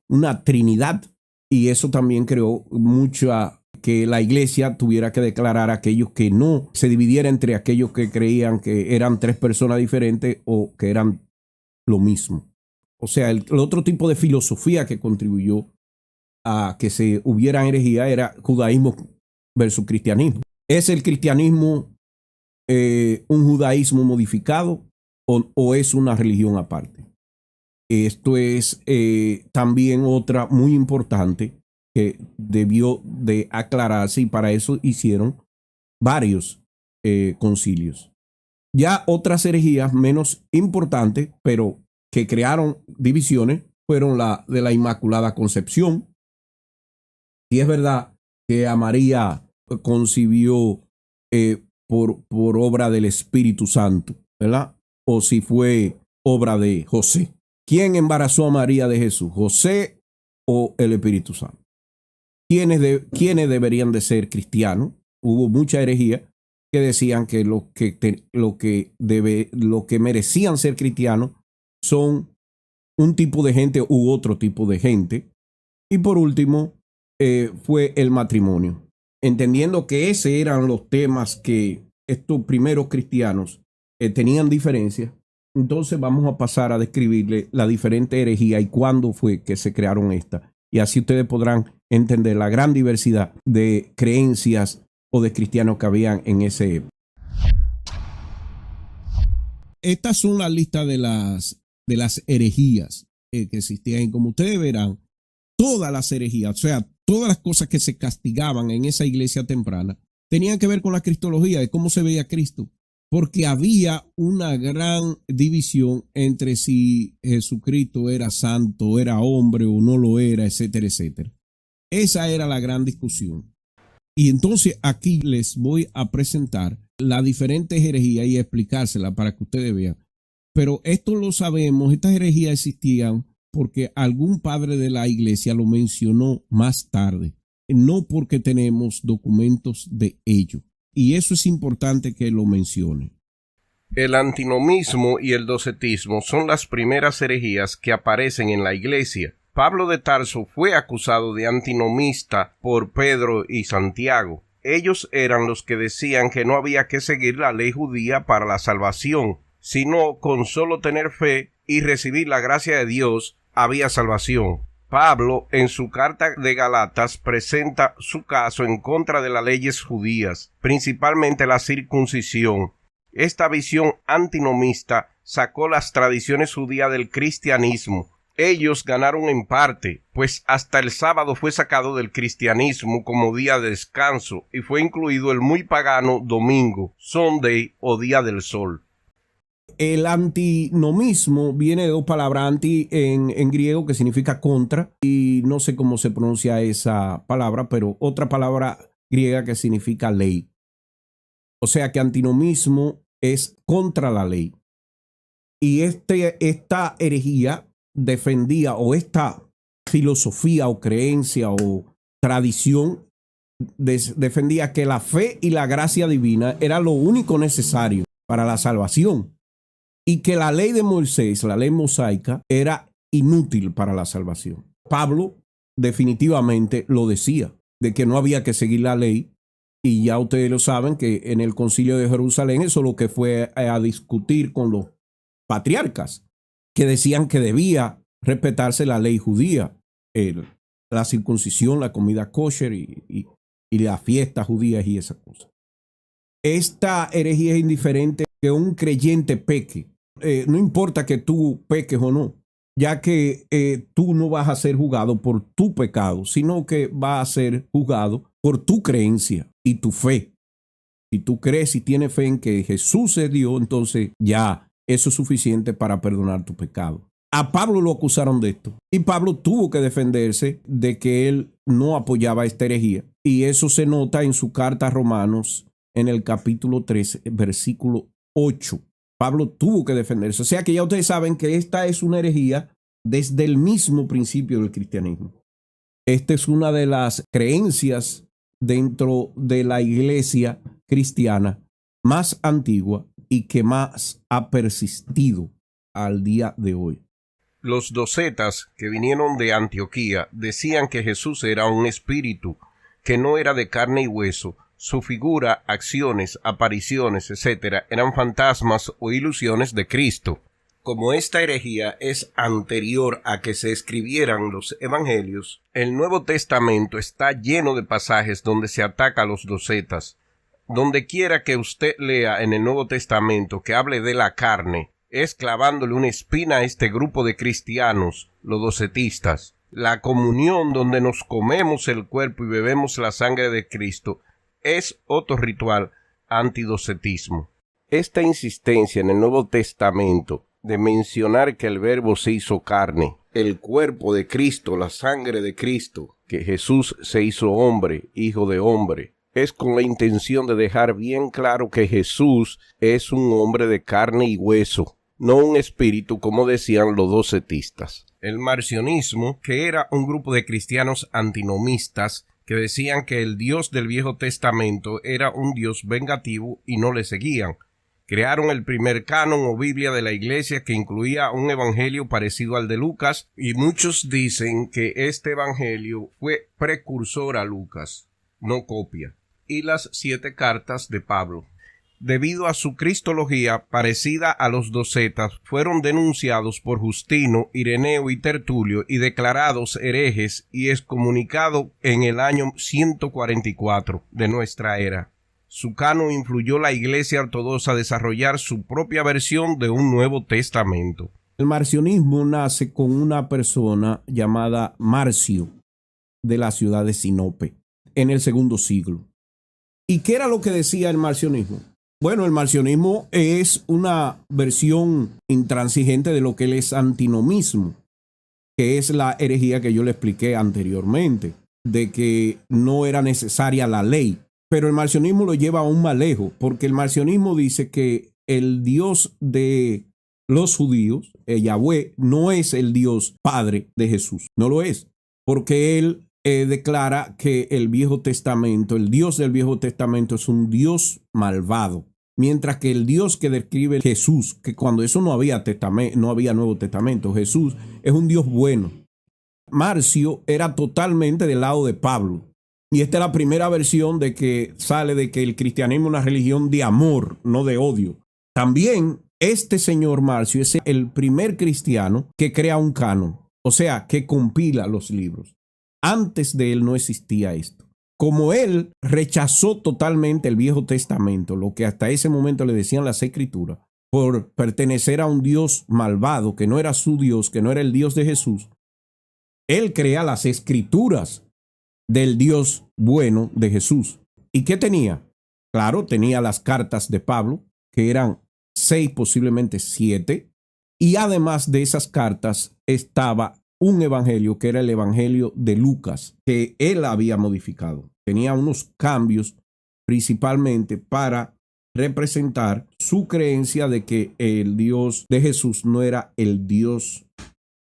Una trinidad. Y eso también creó mucha que la iglesia tuviera que declarar a aquellos que no se dividiera entre aquellos que creían que eran tres personas diferentes o que eran lo mismo. O sea, el otro tipo de filosofía que contribuyó a que se hubiera herejía era judaísmo versus cristianismo. ¿Es el cristianismo un judaísmo modificado o es una religión aparte? Esto es también otra muy importante que debió de aclararse y para eso hicieron varios concilios. Ya otras herejías menos importantes, pero que crearon divisiones, fueron la de la Inmaculada Concepción. Y es verdad que a María concibió por obra del Espíritu Santo, ¿verdad? O si fue obra de José. ¿Quién embarazó a María de Jesús? ¿José o el Espíritu Santo? ¿Quiénes deberían de ser cristianos? Hubo mucha herejía que decían que los que merecían ser cristianos son un tipo de gente u otro tipo de gente. Y por último, fue el matrimonio. Entendiendo que esos eran los temas que estos primeros cristianos tenían diferencias, entonces vamos a pasar a describirle la diferente herejía y cuándo fue que se crearon estas. Y así ustedes podrán entender la gran diversidad de creencias o de cristianos que habían en ese época. Estas son las listas de las herejías que existían. Y como ustedes verán, todas las herejías, o sea, todas las cosas que se castigaban en esa iglesia temprana, tenían que ver con la cristología, de cómo se veía Cristo. Porque había una gran división entre si Jesucristo era santo, era hombre o no lo era, etcétera, etcétera. Esa era la gran discusión. Y entonces aquí les voy a presentar las diferentes herejías y explicárselas para que ustedes vean. Pero esto lo sabemos, estas herejías existían porque algún padre de la iglesia lo mencionó más tarde, no porque tenemos documentos de ello. Y eso es importante que lo mencione. El antinomismo y el docetismo son las primeras herejías que aparecen en la iglesia. Pablo de Tarso fue acusado de antinomista por Pedro y Santiago. Ellos eran los que decían que no había que seguir la ley judía para la salvación, sino con solo tener fe y recibir la gracia de Dios había salvación. Pablo, en su carta de Galatas, presenta su caso en contra de las leyes judías, principalmente la circuncisión. Esta visión antinomista sacó las tradiciones judías del cristianismo. Ellos ganaron en parte, pues hasta el sábado fue sacado del cristianismo como día de descanso y fue incluido el muy pagano domingo, Sunday o día del sol. El antinomismo viene de dos palabras, anti en griego, que significa contra, y no sé cómo se pronuncia esa palabra, pero otra palabra griega que significa ley. O sea que antinomismo es contra la ley. Y esta herejía defendía, o esta filosofía o creencia o tradición defendía que la fe y la gracia divina era lo único necesario para la salvación. Y que la ley de Moisés, la ley mosaica, era inútil para la salvación. Pablo definitivamente lo decía, de que no había que seguir la ley, y ya ustedes lo saben que en el concilio de Jerusalén eso lo que fue a discutir con los patriarcas, que decían que debía respetarse la ley judía, la circuncisión, la comida kosher y las fiestas judías y esas cosas. Esta herejía es indiferente que un creyente peque. No importa que tú peques o no, ya que tú no vas a ser juzgado por tu pecado, sino que vas a ser juzgado por tu creencia y tu fe. Si tú crees y tienes fe en que Jesús es Dios, entonces ya eso es suficiente para perdonar tu pecado. A Pablo lo acusaron de esto y Pablo tuvo que defenderse de que él no apoyaba esta herejía. Y eso se nota en su carta a Romanos en el capítulo 3, versículo 8. Pablo tuvo que defenderse. O sea que ya ustedes saben que esta es una herejía desde el mismo principio del cristianismo. Esta es una de las creencias dentro de la iglesia cristiana más antigua y que más ha persistido al día de hoy. Los docetas que vinieron de Antioquía decían que Jesús era un espíritu, que no era de carne y hueso. Su figura, acciones, apariciones, etc., eran fantasmas o ilusiones de Cristo. Como esta herejía es anterior a que se escribieran los evangelios, el Nuevo Testamento está lleno de pasajes donde se ataca a los docetas. Donde quiera que usted lea en el Nuevo Testamento que hable de la carne, es clavándole una espina a este grupo de cristianos, los docetistas. La comunión donde nos comemos el cuerpo y bebemos la sangre de Cristo es otro ritual antidocetismo. Esta insistencia en el Nuevo Testamento de mencionar que el Verbo se hizo carne, el cuerpo de Cristo, la sangre de Cristo, que Jesús se hizo hombre, hijo de hombre, es con la intención de dejar bien claro que Jesús es un hombre de carne y hueso, no un espíritu como decían los docetistas. El marcionismo, que era un grupo de cristianos antinomistas que decían que el Dios del Viejo Testamento era un Dios vengativo y no le seguían, crearon el primer canon o Biblia de la Iglesia que incluía un evangelio parecido al de Lucas, y muchos dicen que este evangelio fue precursor a Lucas, no copia, y las 7 cartas de Pablo. Debido a su cristología parecida a los docetas, fueron denunciados por Justino, Ireneo y Tertulio y declarados herejes y excomunicados en el año 144 de nuestra era. Su canon influyó la Iglesia ortodoxa a desarrollar su propia versión de un Nuevo Testamento. El marcionismo nace con una persona llamada Marcio de la ciudad de Sinope en el segundo siglo. ¿Y qué era lo que decía el marcionismo? Bueno, el marcionismo es una versión intransigente de lo que es antinomismo, que es la herejía que yo le expliqué anteriormente, de que no era necesaria la ley. Pero el marcionismo lo lleva aún más lejos, porque el marcionismo dice que el Dios de los judíos, Yahweh, no es el Dios Padre de Jesús. No lo es, porque él declara que el Viejo Testamento, el Dios del Viejo Testamento es un Dios malvado. Mientras que el Dios que describe Jesús, que cuando eso no había Nuevo Testamento, Jesús es un Dios bueno. Marcio era totalmente del lado de Pablo. Y esta es la primera versión de que sale de que el cristianismo es una religión de amor, no de odio. También este señor Marcio es el primer cristiano que crea un canon, o sea, que compila los libros. Antes de él no existía esto. Como él rechazó totalmente el Viejo Testamento, lo que hasta ese momento le decían las Escrituras, por pertenecer a un Dios malvado, que no era su Dios, que no era el Dios de Jesús, él crea las Escrituras del Dios bueno de Jesús. ¿Y qué tenía? Claro, tenía las cartas de Pablo, que eran 6, posiblemente 7, y además de esas cartas estaba un evangelio que era el evangelio de Lucas, que él había modificado. Tenía unos cambios principalmente para representar su creencia de que el Dios de Jesús no era el Dios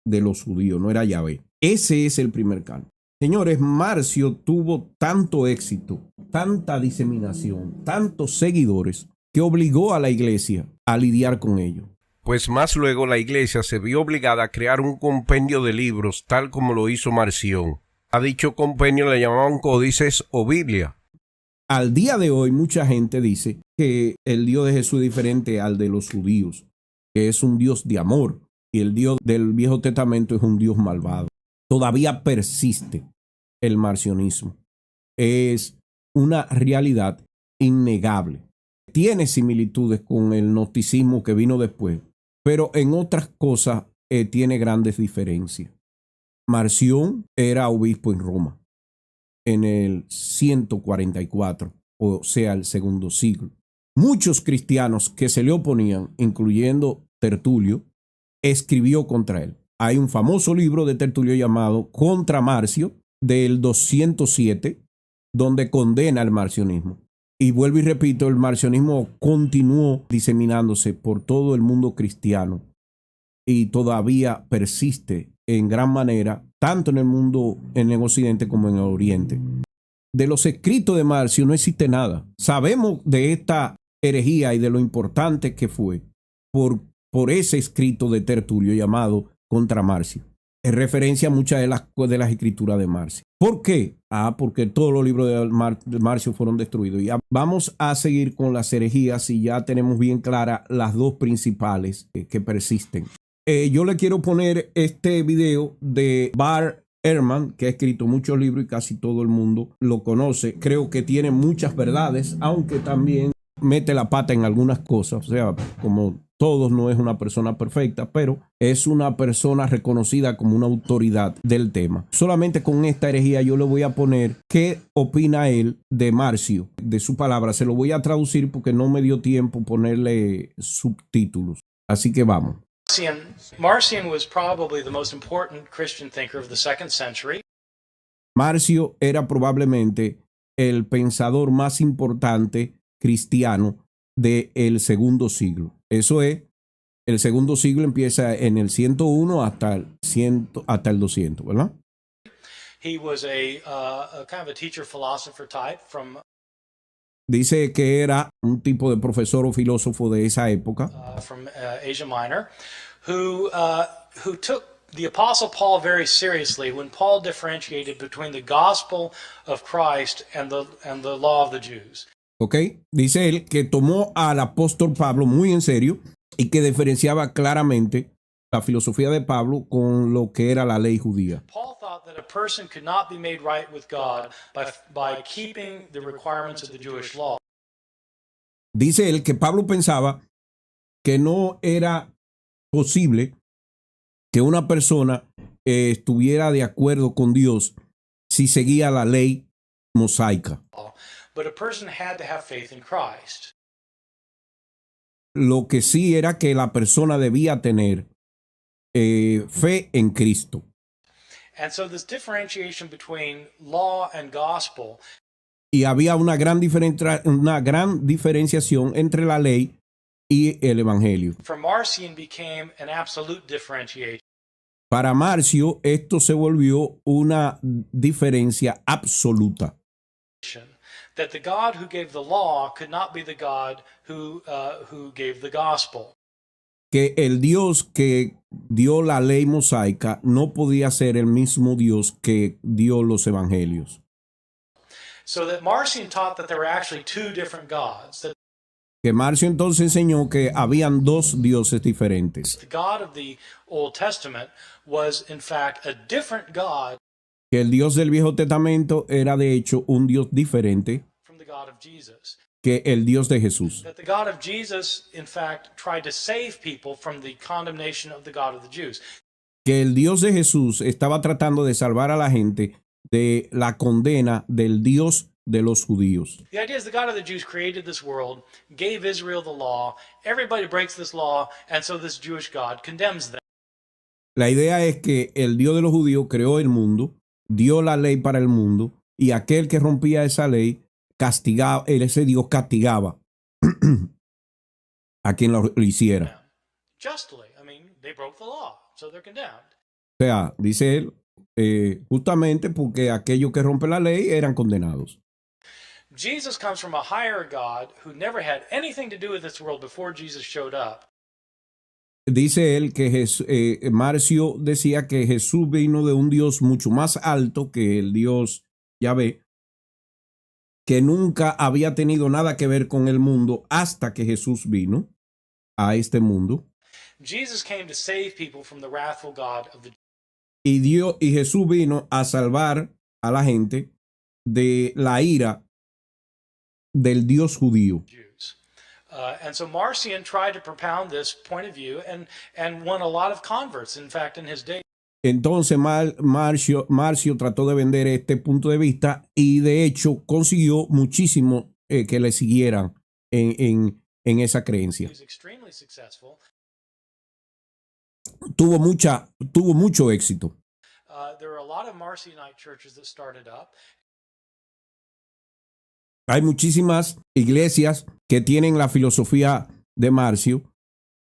de los judíos, no era Yahvé. Ese es el primer canon. Señores, Marcio tuvo tanto éxito, tanta diseminación, tantos seguidores, que obligó a la iglesia a lidiar con ello. Pues más luego la iglesia se vio obligada a crear un compendio de libros, tal como lo hizo Marción. A dicho compendio le llamaban códices o Biblia. Al día de hoy mucha gente dice que el Dios de Jesús es diferente al de los judíos, que es un Dios de amor, y el Dios del Viejo Testamento es un Dios malvado. Todavía persiste el marcionismo. Es una realidad innegable. Tiene similitudes con el gnosticismo que vino después, pero en otras cosas tiene grandes diferencias. Marción era obispo en Roma en el 144, o sea, el segundo siglo. Muchos cristianos que se le oponían, incluyendo Tertulio, escribió contra él. Hay un famoso libro de Tertulio llamado Contra Marcio, del 207, donde condena el marcionismo. Y vuelvo y repito, el marcionismo continuó diseminándose por todo el mundo cristiano y todavía persiste en gran manera, tanto en el mundo, en el occidente como en el oriente. De los escritos de Marcio no existe nada. Sabemos de esta herejía y de lo importante que fue por ese escrito de Tertulio llamado Contra Marcio. Es referencia a muchas de las escrituras de Marcio. ¿Por qué? Porque todos los libros de Marcio fueron destruidos. Y vamos a seguir con las herejías y ya tenemos bien claras las dos principales que persisten. Yo le quiero poner este video de Bart Ehrman, que ha escrito muchos libros y casi todo el mundo lo conoce. Creo que tiene muchas verdades, aunque también mete la pata en algunas cosas. O sea, como todos, no es una persona perfecta, pero es una persona reconocida como una autoridad del tema. Solamente con esta herejía yo le voy a poner qué opina él de Marcio, de su palabra. Se lo voy a traducir porque no me dio tiempo ponerle subtítulos. Así que vamos. Marcion was probably the most important Christian thinker of the 2nd century. Marcio era probablemente el pensador más importante cristiano del segundo siglo. Eso es, el segundo siglo empieza en el 101 hasta el 200, ¿verdad? He was a kind of a teacher philosopher type from Dice que era un tipo de profesor o filósofo de esa época. From Asia Minor, who took the Apostle Paul very seriously when Paul differentiated between the gospel of Christ and the law of the Jews. ¿Ok? Dice él que tomó al apóstol Pablo muy en serio y que diferenciaba claramente la filosofía de Pablo con lo que era la ley judía. Paul thought that a person could not be made right with God by keeping the requirements of the Jewish law. Dice él que Pablo pensaba que no era posible que una persona estuviera de acuerdo con Dios si seguía la ley mosaica. But a person had to have faith in Christ. Lo que sí era que la persona debía tener fe en Cristo. And so this differentiation between law and gospel. Y había una gran diferenciación entre la ley y el evangelio. For Marcion became an absolute differentiation. Para Marcio esto se volvió una diferencia absoluta. That the God who gave the law could not be the God who gave the gospel. Que el Dios que dio la ley mosaica no podía ser el mismo Dios que dio los evangelios. So that Marcion taught that there were actually two different gods. Que Marcio entonces enseñó que habían dos dioses diferentes. The God of the Old Testament was in fact a different God. Que el Dios del Viejo Testamento era de hecho un Dios diferente From the God of Jesus. Que el Dios de Jesús. That the God of Jesus in fact tried to save people from the condemnation of the God of the Jews. Que el Dios de Jesús estaba tratando de salvar a la gente de la condena del Dios de los judíos. The idea is the God of the Jews created this world, gave Israel the law, everybody breaks this law, and so this Jewish God condemns them. La idea es que el Dios de los judíos creó el mundo, dio la ley para el mundo, y aquel que rompía esa ley, castigaba, ese Dios castigaba a quien lo hiciera. Justly, I mean, they broke the law, so they're condemned. O sea, dice él, justamente porque aquellos que rompen la ley eran condenados. Jesus comes from a higher God who never had anything to do with this world before Jesus showed up. Dice él que Marcio decía que Jesús vino de un Dios mucho más alto que el Dios Yahvé, que nunca había tenido nada que ver con el mundo hasta que Jesús vino a este mundo. Jesus came to save people from the wrathful God of the y Jesús vino a salvar a la gente de la ira del Dios judío. Jews. And so Marcion tried to propound this point of view and won a lot of converts, in fact, in his day. Entonces Marcio trató de vender este punto de vista y de hecho consiguió muchísimo que le siguieran en esa creencia. He was extremely successful. Tuvo mucho éxito. There were a lot of Marcionite churches that started up. Hay muchísimas iglesias que tienen la filosofía de Marcio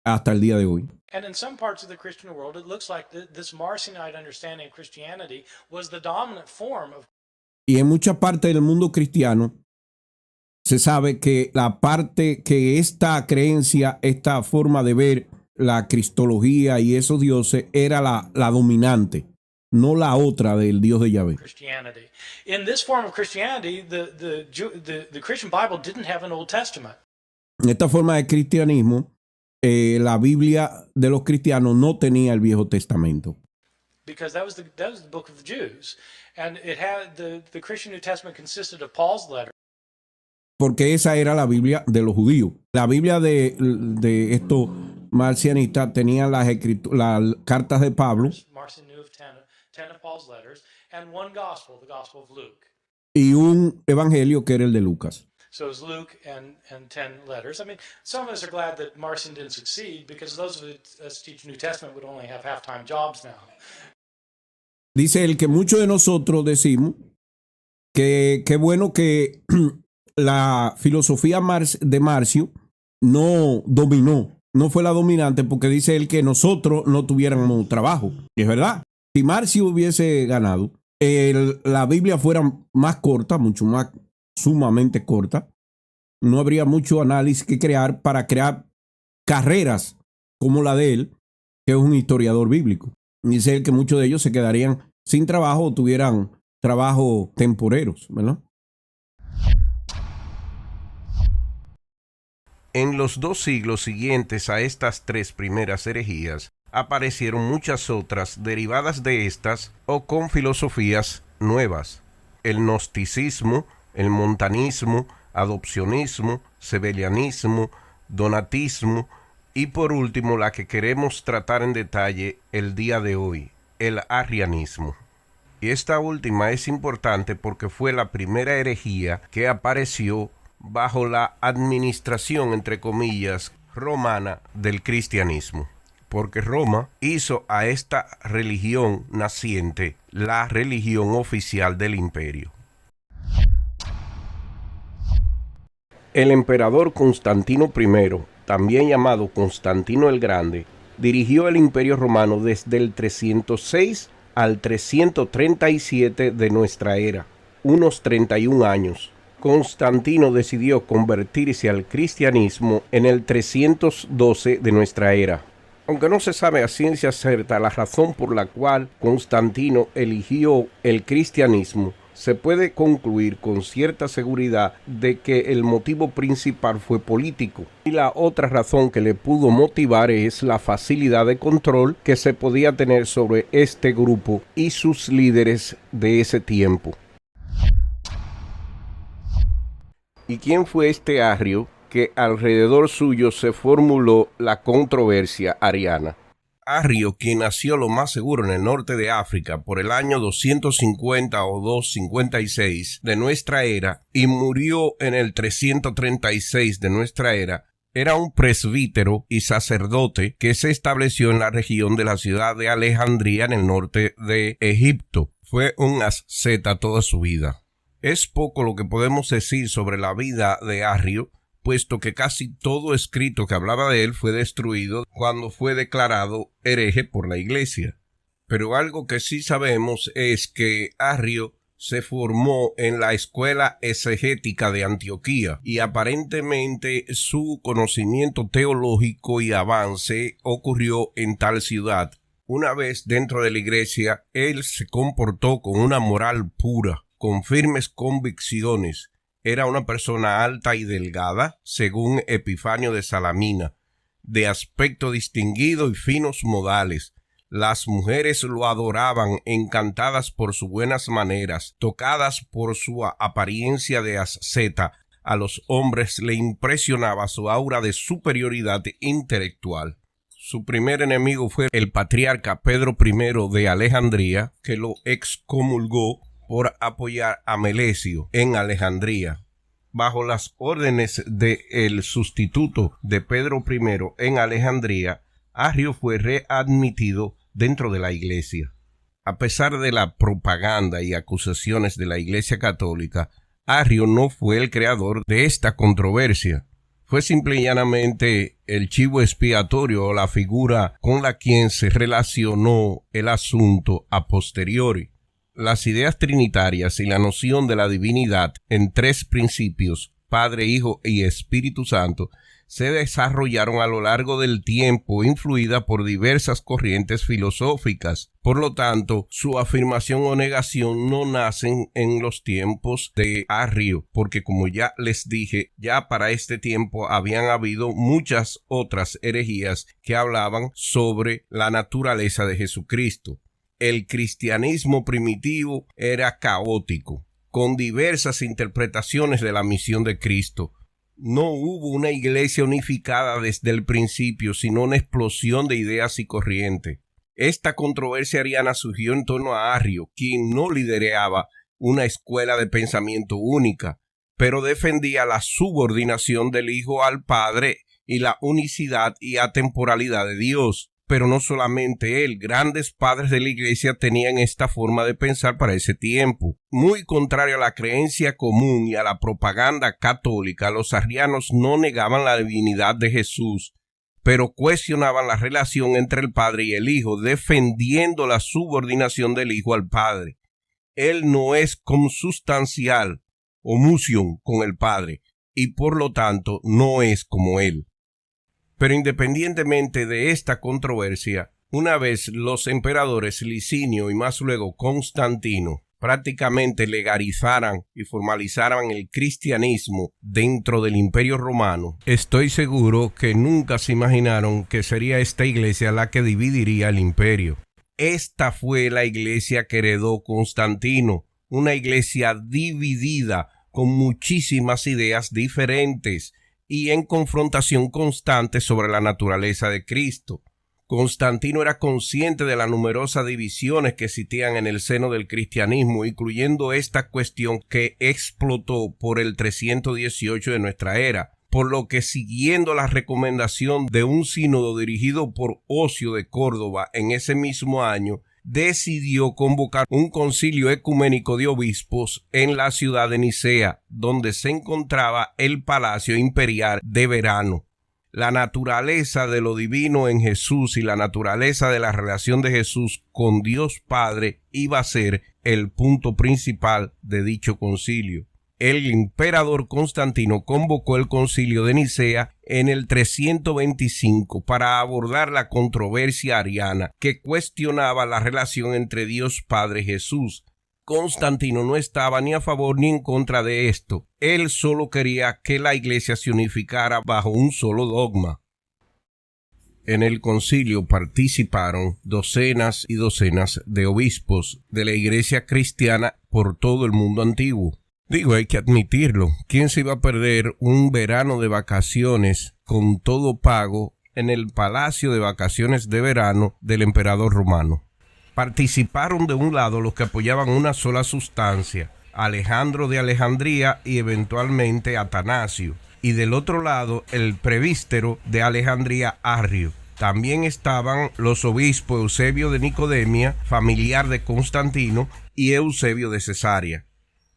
hasta el día de hoy. And in some parts of the Christian world, it looks like this Marcionite understanding of Christianity was the dominant form of. Y en muchas partes del mundo cristiano se sabe que la parte que esta creencia, esta forma de ver la cristología y esos dioses era la dominante, no la otra del Dios de Yahvé. Christianity. In this form of Christianity, the Christian Bible didn't have an Old Testament. En esta forma de cristianismo, la Biblia de los cristianos no tenía el Viejo Testamento. Because that was the book of the Jews, and it had the Christian New Testament consisted of Paul's letter. Porque esa era la Biblia de los judíos. La Biblia de estos marcianistas tenían las cartas de Pablo Marcion knew of 10 of Paul's letters, and one gospel, the Gospel of Luke. y un evangelio que era el de Lucas. So it's Luke and 10 letters. I mean, some of us are glad that Marcion didn't succeed, because those of us who teach New Testament would only have half-time jobs now. Dice él que muchos de nosotros decimos que qué bueno que la filosofía de Marcio no dominó, no fue la dominante, porque dice él que nosotros no tuviéramos trabajo. Y es verdad, si Marcio hubiese ganado, la Biblia fuera más corta, mucho más sumamente corta, no habría mucho análisis que crear para crear carreras como la de él, que es un historiador bíblico. Dice él que muchos de ellos se quedarían sin trabajo o tuvieran trabajo temporeros, ¿verdad? En los 2 siglos siguientes a estas 3 primeras herejías, aparecieron muchas otras derivadas de estas o con filosofías nuevas. El gnosticismo, el montanismo, adopcionismo, sabellianismo, donatismo y por último la que queremos tratar en detalle el día de hoy, el arrianismo. Y esta última es importante porque fue la primera herejía que apareció bajo la administración, entre comillas, romana del cristianismo, porque Roma hizo a esta religión naciente la religión oficial del imperio. El emperador Constantino I, también llamado Constantino el Grande, dirigió el imperio romano desde el 306 al 337 de nuestra era, unos 31 años. Constantino decidió convertirse al cristianismo en el 312 de nuestra era. Aunque no se sabe a ciencia cierta la razón por la cual Constantino eligió el cristianismo, se puede concluir con cierta seguridad de que el motivo principal fue político. Y la otra razón que le pudo motivar es la facilidad de control que se podía tener sobre este grupo y sus líderes de ese tiempo. ¿Y quién fue este Arrio que alrededor suyo se formuló la controversia ariana? Arrio, quien nació lo más seguro en el norte de África por el año 250 o 256 de nuestra era y murió en el 336 de nuestra era, era un presbítero y sacerdote que se estableció en la región de la ciudad de Alejandría en el norte de Egipto. Fue un asceta toda su vida. Es poco lo que podemos decir sobre la vida de Arrio, puesto que casi todo escrito que hablaba de él fue destruido cuando fue declarado hereje por la Iglesia. Pero algo que sí sabemos es que Arrio se formó en la escuela exegética de Antioquía y aparentemente su conocimiento teológico y avance ocurrió en tal ciudad. Una vez dentro de la Iglesia, él se comportó con una moral pura, con firmes convicciones. Era una persona alta y delgada, según Epifanio de Salamina, de aspecto distinguido y finos modales. Las mujeres lo adoraban, encantadas por sus buenas maneras, tocadas por su apariencia de asceta. A los hombres le impresionaba su aura de superioridad intelectual. Su primer enemigo fue el patriarca Pedro I de Alejandría, que lo excomulgó por apoyar a Melesio en Alejandría. Bajo las órdenes del sustituto de Pedro I en Alejandría, Arrio fue readmitido dentro de la Iglesia. A pesar de la propaganda y acusaciones de la Iglesia Católica, Arrio no fue el creador de esta controversia. Fue simple y llanamente el chivo expiatorio o la figura con la quien se relacionó el asunto a posteriori. Las ideas trinitarias y la noción de la divinidad en 3 principios, Padre, Hijo y Espíritu Santo, se desarrollaron a lo largo del tiempo, influida por diversas corrientes filosóficas. Por lo tanto, su afirmación o negación no nacen en los tiempos de Arrio, porque como ya les dije, ya para este tiempo habían habido muchas otras herejías que hablaban sobre la naturaleza de Jesucristo. El cristianismo primitivo era caótico, con diversas interpretaciones de la misión de Cristo. No hubo una iglesia unificada desde el principio, sino una explosión de ideas y corrientes. Esta controversia ariana surgió en torno a Arrio, quien no lideraba una escuela de pensamiento única, pero defendía la subordinación del Hijo al Padre y la unicidad y atemporalidad de Dios. Pero no solamente él, grandes padres de la iglesia tenían esta forma de pensar para ese tiempo. Muy contrario a la creencia común y a la propaganda católica, los arrianos no negaban la divinidad de Jesús, pero cuestionaban la relación entre el Padre y el Hijo, defendiendo la subordinación del Hijo al Padre. Él no es consustancial o musion con el Padre, y por lo tanto no es como él. Pero independientemente de esta controversia, una vez los emperadores Licinio y más luego Constantino prácticamente legalizaran y formalizaran el cristianismo dentro del Imperio Romano, estoy seguro que nunca se imaginaron que sería esta iglesia la que dividiría el imperio. Esta fue la iglesia que heredó Constantino, una iglesia dividida con muchísimas ideas diferentes y en confrontación constante sobre la naturaleza de Cristo. Constantino era consciente de las numerosas divisiones que existían en el seno del cristianismo, incluyendo esta cuestión que explotó por el 318 de nuestra era, por lo que, siguiendo la recomendación de un sínodo dirigido por Ocio de Córdoba en ese mismo año, decidió convocar un concilio ecuménico de obispos en la ciudad de Nicea, donde se encontraba el Palacio Imperial de Verano. La naturaleza de lo divino en Jesús y la naturaleza de la relación de Jesús con Dios Padre iba a ser el punto principal de dicho concilio. El emperador Constantino convocó el concilio de Nicea en el 325 para abordar la controversia ariana que cuestionaba la relación entre Dios Padre y Jesús. Constantino no estaba ni a favor ni en contra de esto. Él solo quería que la iglesia se unificara bajo un solo dogma. En el concilio participaron docenas y docenas de obispos de la iglesia cristiana por todo el mundo antiguo. Digo, hay que admitirlo. ¿Quién se iba a perder un verano de vacaciones con todo pago en el palacio de vacaciones de verano del emperador romano? Participaron de un lado los que apoyaban una sola sustancia, Alejandro de Alejandría y eventualmente Atanasio, y del otro lado el presbítero de Alejandría, Arrio. También estaban los obispos Eusebio de Nicodemia, familiar de Constantino, y Eusebio de Cesarea.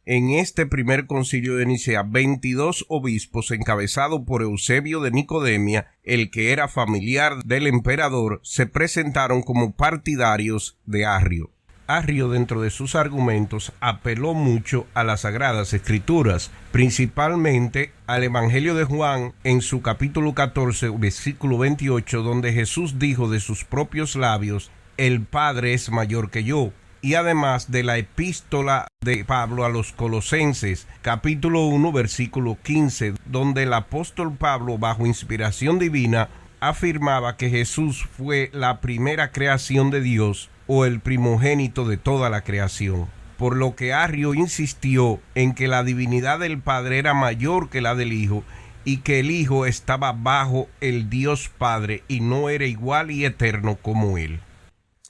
En este primer concilio de Nicea, 22 obispos encabezados por Eusebio de Nicodemia, el que era familiar del emperador, se presentaron como partidarios de Arrio. Arrio, dentro de sus argumentos, apeló mucho a las Sagradas Escrituras, principalmente al Evangelio de Juan en su capítulo 14, versículo 28, donde Jesús dijo de sus propios labios: «El Padre es mayor que yo», y además de la epístola de Pablo a los Colosenses, capítulo 1, versículo 15, donde el apóstol Pablo, bajo inspiración divina, afirmaba que Jesús fue la primera creación de Dios o el primogénito de toda la creación. Por lo que Arrio insistió en que la divinidad del Padre era mayor que la del Hijo y que el Hijo estaba bajo el Dios Padre y no era igual y eterno como él.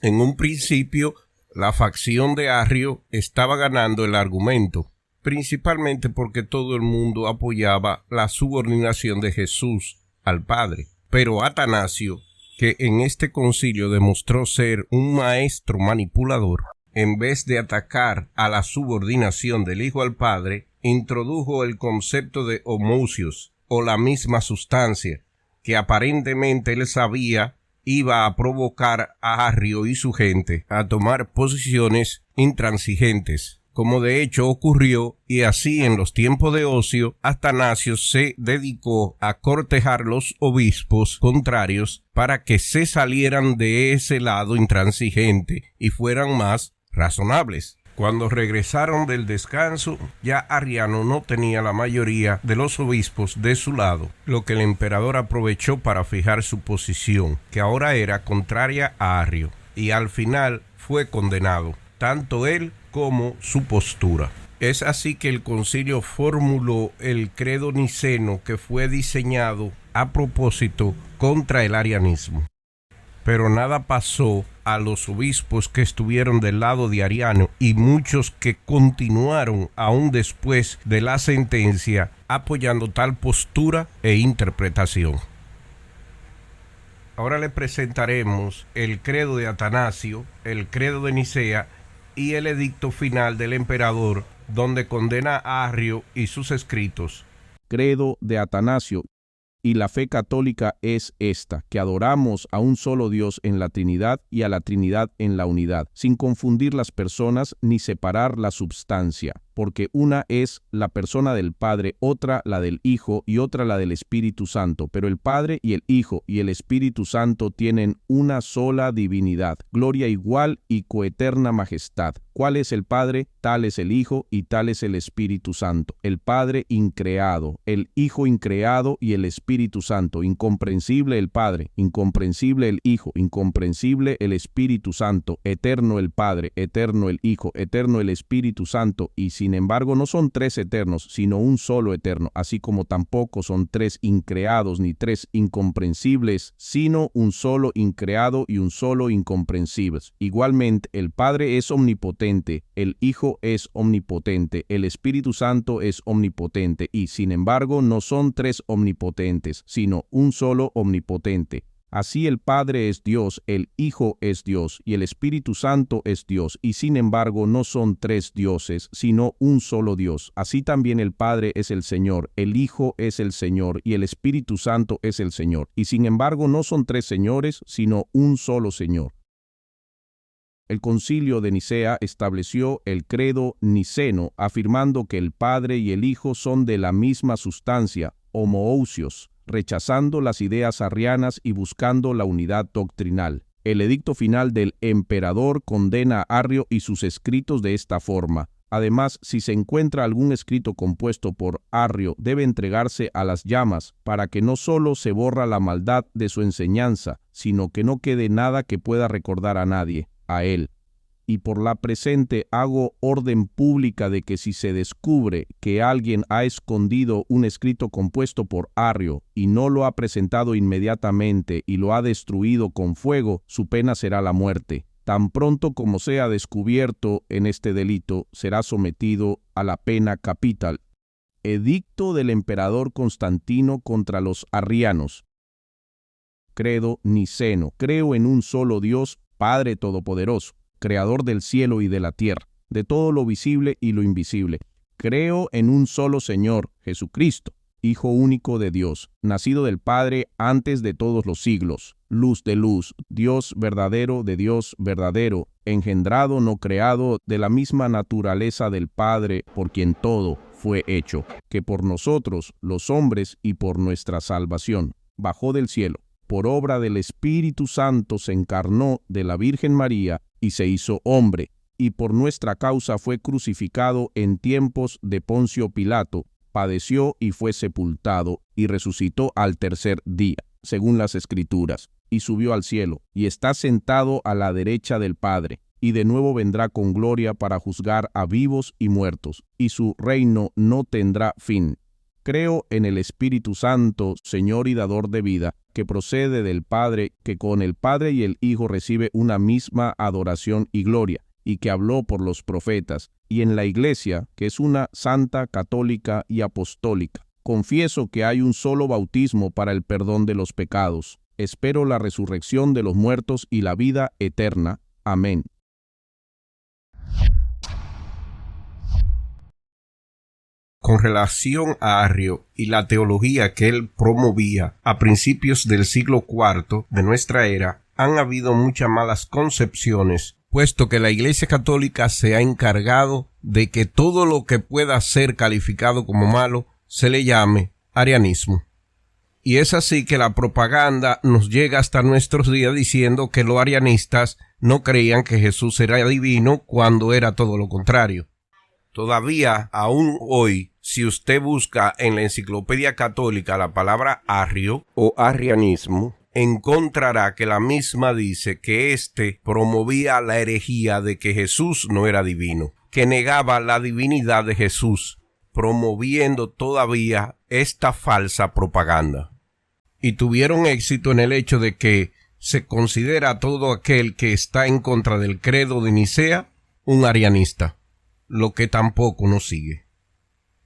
En un principio, la facción de Arrio estaba ganando el argumento, principalmente porque todo el mundo apoyaba la subordinación de Jesús al Padre. Pero Atanasio, que en este concilio demostró ser un maestro manipulador, en vez de atacar a la subordinación del Hijo al Padre, introdujo el concepto de homoousios, o la misma sustancia, que aparentemente él sabía iba a provocar a Arrio y su gente a tomar posiciones intransigentes, como de hecho ocurrió, y así en los tiempos de Ocio, Atanasio se dedicó a cortejar los obispos contrarios para que se salieran de ese lado intransigente y fueran más razonables. Cuando regresaron del descanso, ya Arriano no tenía la mayoría de los obispos de su lado, lo que el emperador aprovechó para fijar su posición, que ahora era contraria a Arrio, y al final fue condenado, tanto él como su postura. Es así que el concilio formuló el credo niceno, que fue diseñado a propósito contra el arianismo. Pero nada pasó a los obispos que estuvieron del lado de Ariano y muchos que continuaron aún después de la sentencia apoyando tal postura e interpretación. Ahora le presentaremos el credo de Atanasio, el credo de Nicea y el edicto final del emperador, donde condena a Arrio y sus escritos. Credo de Atanasio. Y la fe católica es esta, que adoramos a un solo Dios en la Trinidad y a la Trinidad en la unidad, sin confundir las personas ni separar la substancia, porque una es la persona del Padre, otra la del Hijo y otra la del Espíritu Santo, pero el Padre y el Hijo y el Espíritu Santo tienen una sola divinidad, gloria igual y coeterna majestad. ¿Cuál es el Padre? Tal es el Hijo y tal es el Espíritu Santo. El Padre increado, el Hijo increado y el Espíritu Santo. Incomprensible el Padre, incomprensible el Hijo, incomprensible el Espíritu Santo. Eterno el Padre, eterno el Hijo, eterno el Espíritu Santo. Y sin embargo no son tres eternos, sino un solo eterno, así como tampoco son tres increados ni tres incomprensibles, sino un solo increado y un solo incomprensible. Igualmente, el Padre es omnipotente, el Hijo es omnipotente, el Espíritu Santo es omnipotente, y sin embargo no son tres omnipotentes, sino un solo omnipotente. Así el Padre es Dios, el Hijo es Dios, y el Espíritu Santo es Dios, y sin embargo no son tres dioses, sino un solo Dios. Así también el Padre es el Señor, el Hijo es el Señor, y el Espíritu Santo es el Señor. Y sin embargo no son tres señores, sino un solo Señor. El concilio de Nicea estableció el credo niceno, afirmando que el Padre y el Hijo son de la misma sustancia, homoousios, rechazando las ideas arrianas y buscando la unidad doctrinal. El edicto final del emperador condena a Arrio y sus escritos de esta forma. Además, si se encuentra algún escrito compuesto por Arrio, debe entregarse a las llamas, para que no solo se borra la maldad de su enseñanza, sino que no quede nada que pueda recordar a nadie, a él. Y por la presente hago orden pública de que si se descubre que alguien ha escondido un escrito compuesto por Arrio y no lo ha presentado inmediatamente y lo ha destruido con fuego, su pena será la muerte. Tan pronto como sea descubierto en este delito, será sometido a la pena capital. Edicto del emperador Constantino contra los arrianos. Credo niceno. Creo en un solo Dios, Padre Todopoderoso, Creador del cielo y de la tierra, de todo lo visible y lo invisible. Creo en un solo Señor, Jesucristo, Hijo único de Dios, nacido del Padre antes de todos los siglos, luz de luz, Dios verdadero de Dios verdadero, engendrado, no creado, de la misma naturaleza del Padre, por quien todo fue hecho, que por nosotros, los hombres, y por nuestra salvación, bajó del cielo. Por obra del Espíritu Santo se encarnó de la Virgen María y se hizo hombre, y por nuestra causa fue crucificado en tiempos de Poncio Pilato, padeció y fue sepultado, y resucitó al tercer día, según las Escrituras, y subió al cielo, y está sentado a la derecha del Padre, y de nuevo vendrá con gloria para juzgar a vivos y muertos, y su reino no tendrá fin. Creo en el Espíritu Santo, Señor y dador de vida, que procede del Padre, que con el Padre y el Hijo recibe una misma adoración y gloria, y que habló por los profetas, y en la Iglesia, que es una santa, católica y apostólica. Confieso que hay un solo bautismo para el perdón de los pecados. Espero la resurrección de los muertos y la vida eterna. Amén. Con relación a Arrio y la teología que él promovía a principios del siglo IV de nuestra era, han habido muchas malas concepciones, puesto que la Iglesia Católica se ha encargado de que todo lo que pueda ser calificado como malo se le llame arianismo. Y es así que la propaganda nos llega hasta nuestros días diciendo que los arianistas no creían que Jesús era divino cuando era todo lo contrario. Todavía, aún hoy, si usted busca en la Enciclopedia Católica la palabra arrio o arrianismo, encontrará que la misma dice que éste promovía la herejía de que Jesús no era divino. que negaba la divinidad de Jesús, promoviendo todavía esta falsa propaganda. Y tuvieron éxito en el hecho de que se considera a todo aquel que está en contra del credo de Nicea un arianista, lo que tampoco nos sigue.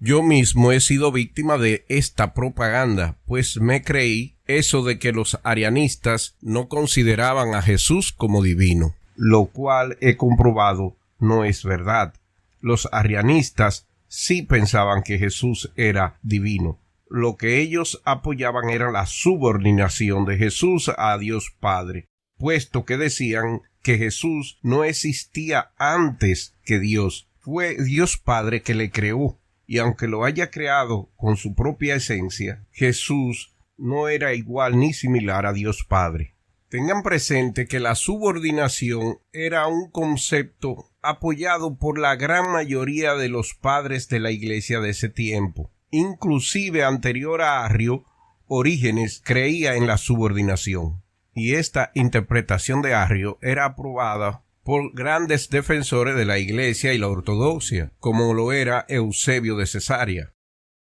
Yo mismo he sido víctima de esta propaganda, pues me creí eso de que los arianistas no consideraban a Jesús como divino, lo cual he comprobado no es verdad. Los arianistas sí pensaban que Jesús era divino. Lo que ellos apoyaban era la subordinación de Jesús a Dios Padre, puesto que decían que Jesús no existía antes que Dios. Fue Dios Padre que le creó, y aunque lo haya creado con su propia esencia, Jesús no era igual ni similar a Dios Padre. Tengan presente que la subordinación era un concepto apoyado por la gran mayoría de los padres de la iglesia de ese tiempo. Inclusive anterior a Arrio, Orígenes creía en la subordinación, y esta interpretación de Arrio era aprobada por grandes defensores de la iglesia y la ortodoxia, como lo era Eusebio de Cesarea.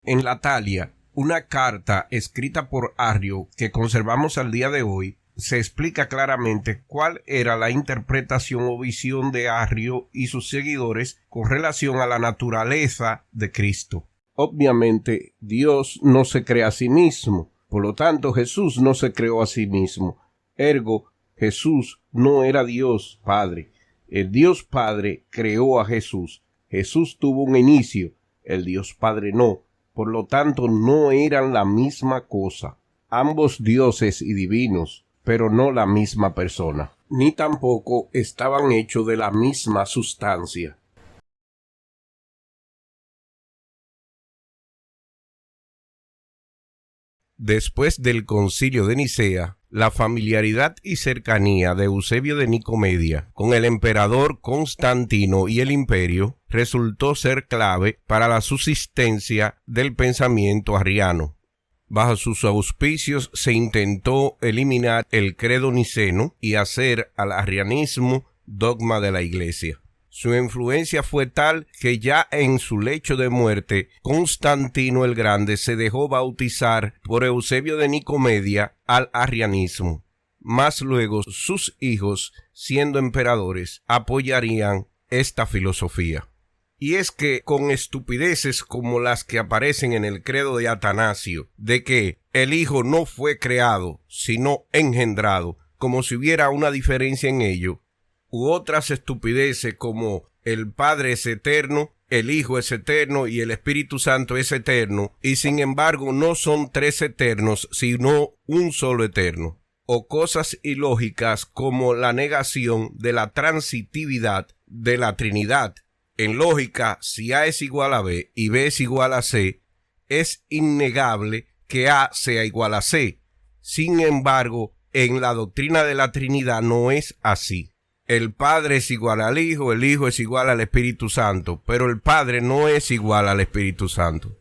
En la Talia, una carta escrita por Arrio que conservamos al día de hoy, se explica claramente cuál era la interpretación o visión de Arrio y sus seguidores con relación a la naturaleza de Cristo. Obviamente, Dios no se crea a sí mismo, por lo tanto Jesús no se creó a sí mismo. Ergo, Jesús no era Dios Padre. El Dios Padre creó a Jesús. Jesús tuvo un inicio, el Dios Padre no. Por lo tanto, no eran la misma cosa. Ambos dioses y divinos, pero no la misma persona. Ni tampoco estaban hechos de la misma sustancia. Después del Concilio de Nicea, la familiaridad y cercanía de Eusebio de Nicomedia con el emperador Constantino y el imperio resultó ser clave para la subsistencia del pensamiento arriano. Bajo sus auspicios se intentó eliminar el credo niceno y hacer al arrianismo dogma de la Iglesia. Su influencia fue tal que ya en su lecho de muerte, Constantino el Grande se dejó bautizar por Eusebio de Nicomedia al arrianismo. Más luego sus hijos, siendo emperadores, apoyarían esta filosofía. Y es que con estupideces como las que aparecen en el credo de Atanasio, de que el Hijo no fue creado, sino engendrado, como si hubiera una diferencia en ello, u otras estupideces como el Padre es eterno, el Hijo es eterno y el Espíritu Santo es eterno, y sin embargo no son tres eternos, sino un solo eterno. O cosas ilógicas como la negación de la transitividad de la Trinidad. En lógica, si A es igual a B y B es igual a C, es innegable que A sea igual a C. Sin embargo, en la doctrina de la Trinidad no es así. El Padre es igual al Hijo, el Hijo es igual al Espíritu Santo, pero el Padre no es igual al Espíritu Santo.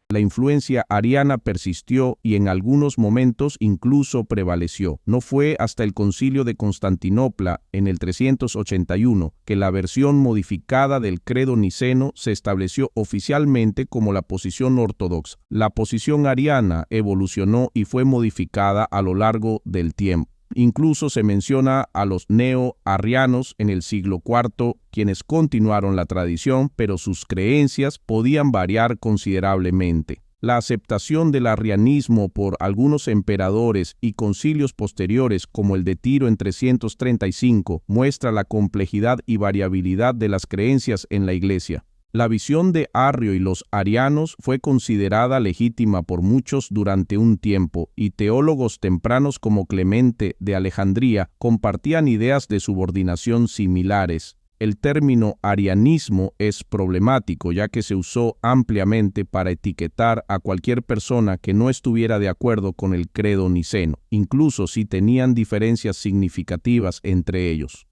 La influencia ariana persistió y en algunos momentos incluso prevaleció. No fue hasta el Concilio de Constantinopla, en el 381, que la versión modificada del credo niceno se estableció oficialmente como la posición ortodoxa. La posición ariana evolucionó y fue modificada a lo largo del tiempo. Incluso se menciona a los neo-arrianos en el siglo IV, quienes continuaron la tradición, pero sus creencias podían variar considerablemente. La aceptación del arrianismo por algunos emperadores y concilios posteriores, como el de Tiro en 335, muestra la complejidad y variabilidad de las creencias en la Iglesia. La visión de Arrio y los arianos fue considerada legítima por muchos durante un tiempo, y teólogos tempranos como Clemente de Alejandría compartían ideas de subordinación similares. El término arianismo es problemático, ya que se usó ampliamente para etiquetar a cualquier persona que no estuviera de acuerdo con el credo niceno, incluso si tenían diferencias significativas entre ellos.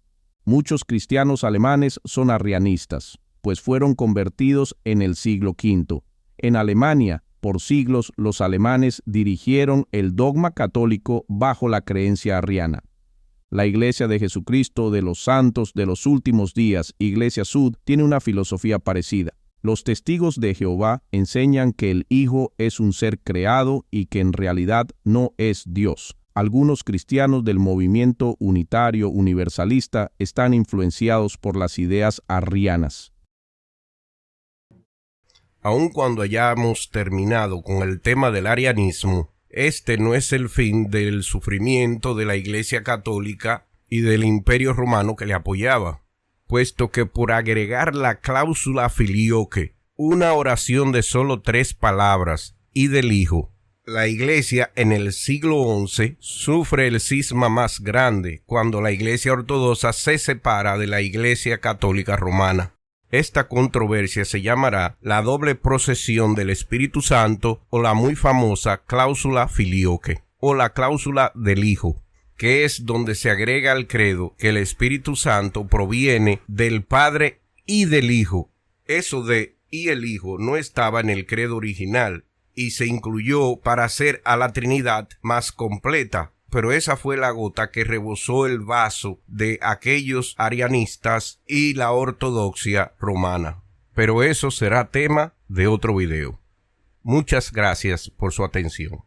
Muchos cristianos alemanes son arrianistas, pues fueron convertidos en el siglo V. En Alemania, por siglos, los alemanes dirigieron el dogma católico bajo la creencia arriana. La Iglesia de Jesucristo de los Santos de los Últimos Días, Iglesia Sud, tiene una filosofía parecida. Los testigos de Jehová enseñan que el Hijo es un ser creado y que en realidad no es Dios. Algunos cristianos del movimiento unitario universalista están influenciados por las ideas arrianas. Aun cuando hayamos terminado con el tema del arianismo, este no es el fin del sufrimiento de la Iglesia Católica y del Imperio Romano que le apoyaba, puesto que por agregar la cláusula filioque, una oración de solo 3 palabras, y del Hijo, la Iglesia en el siglo XI sufre el cisma más grande cuando la Iglesia Ortodoxa se separa de la Iglesia Católica Romana. Esta controversia se llamará la doble procesión del Espíritu Santo o la muy famosa cláusula filioque o la cláusula del Hijo, que es donde se agrega al credo que el Espíritu Santo proviene del Padre y del Hijo. Eso de y el Hijo no estaba en el credo original y se incluyó para hacer a la Trinidad más completa. Pero esa fue la gota que rebosó el vaso de aquellos arianistas y la ortodoxia romana. Pero eso será tema de otro video. Muchas gracias por su atención.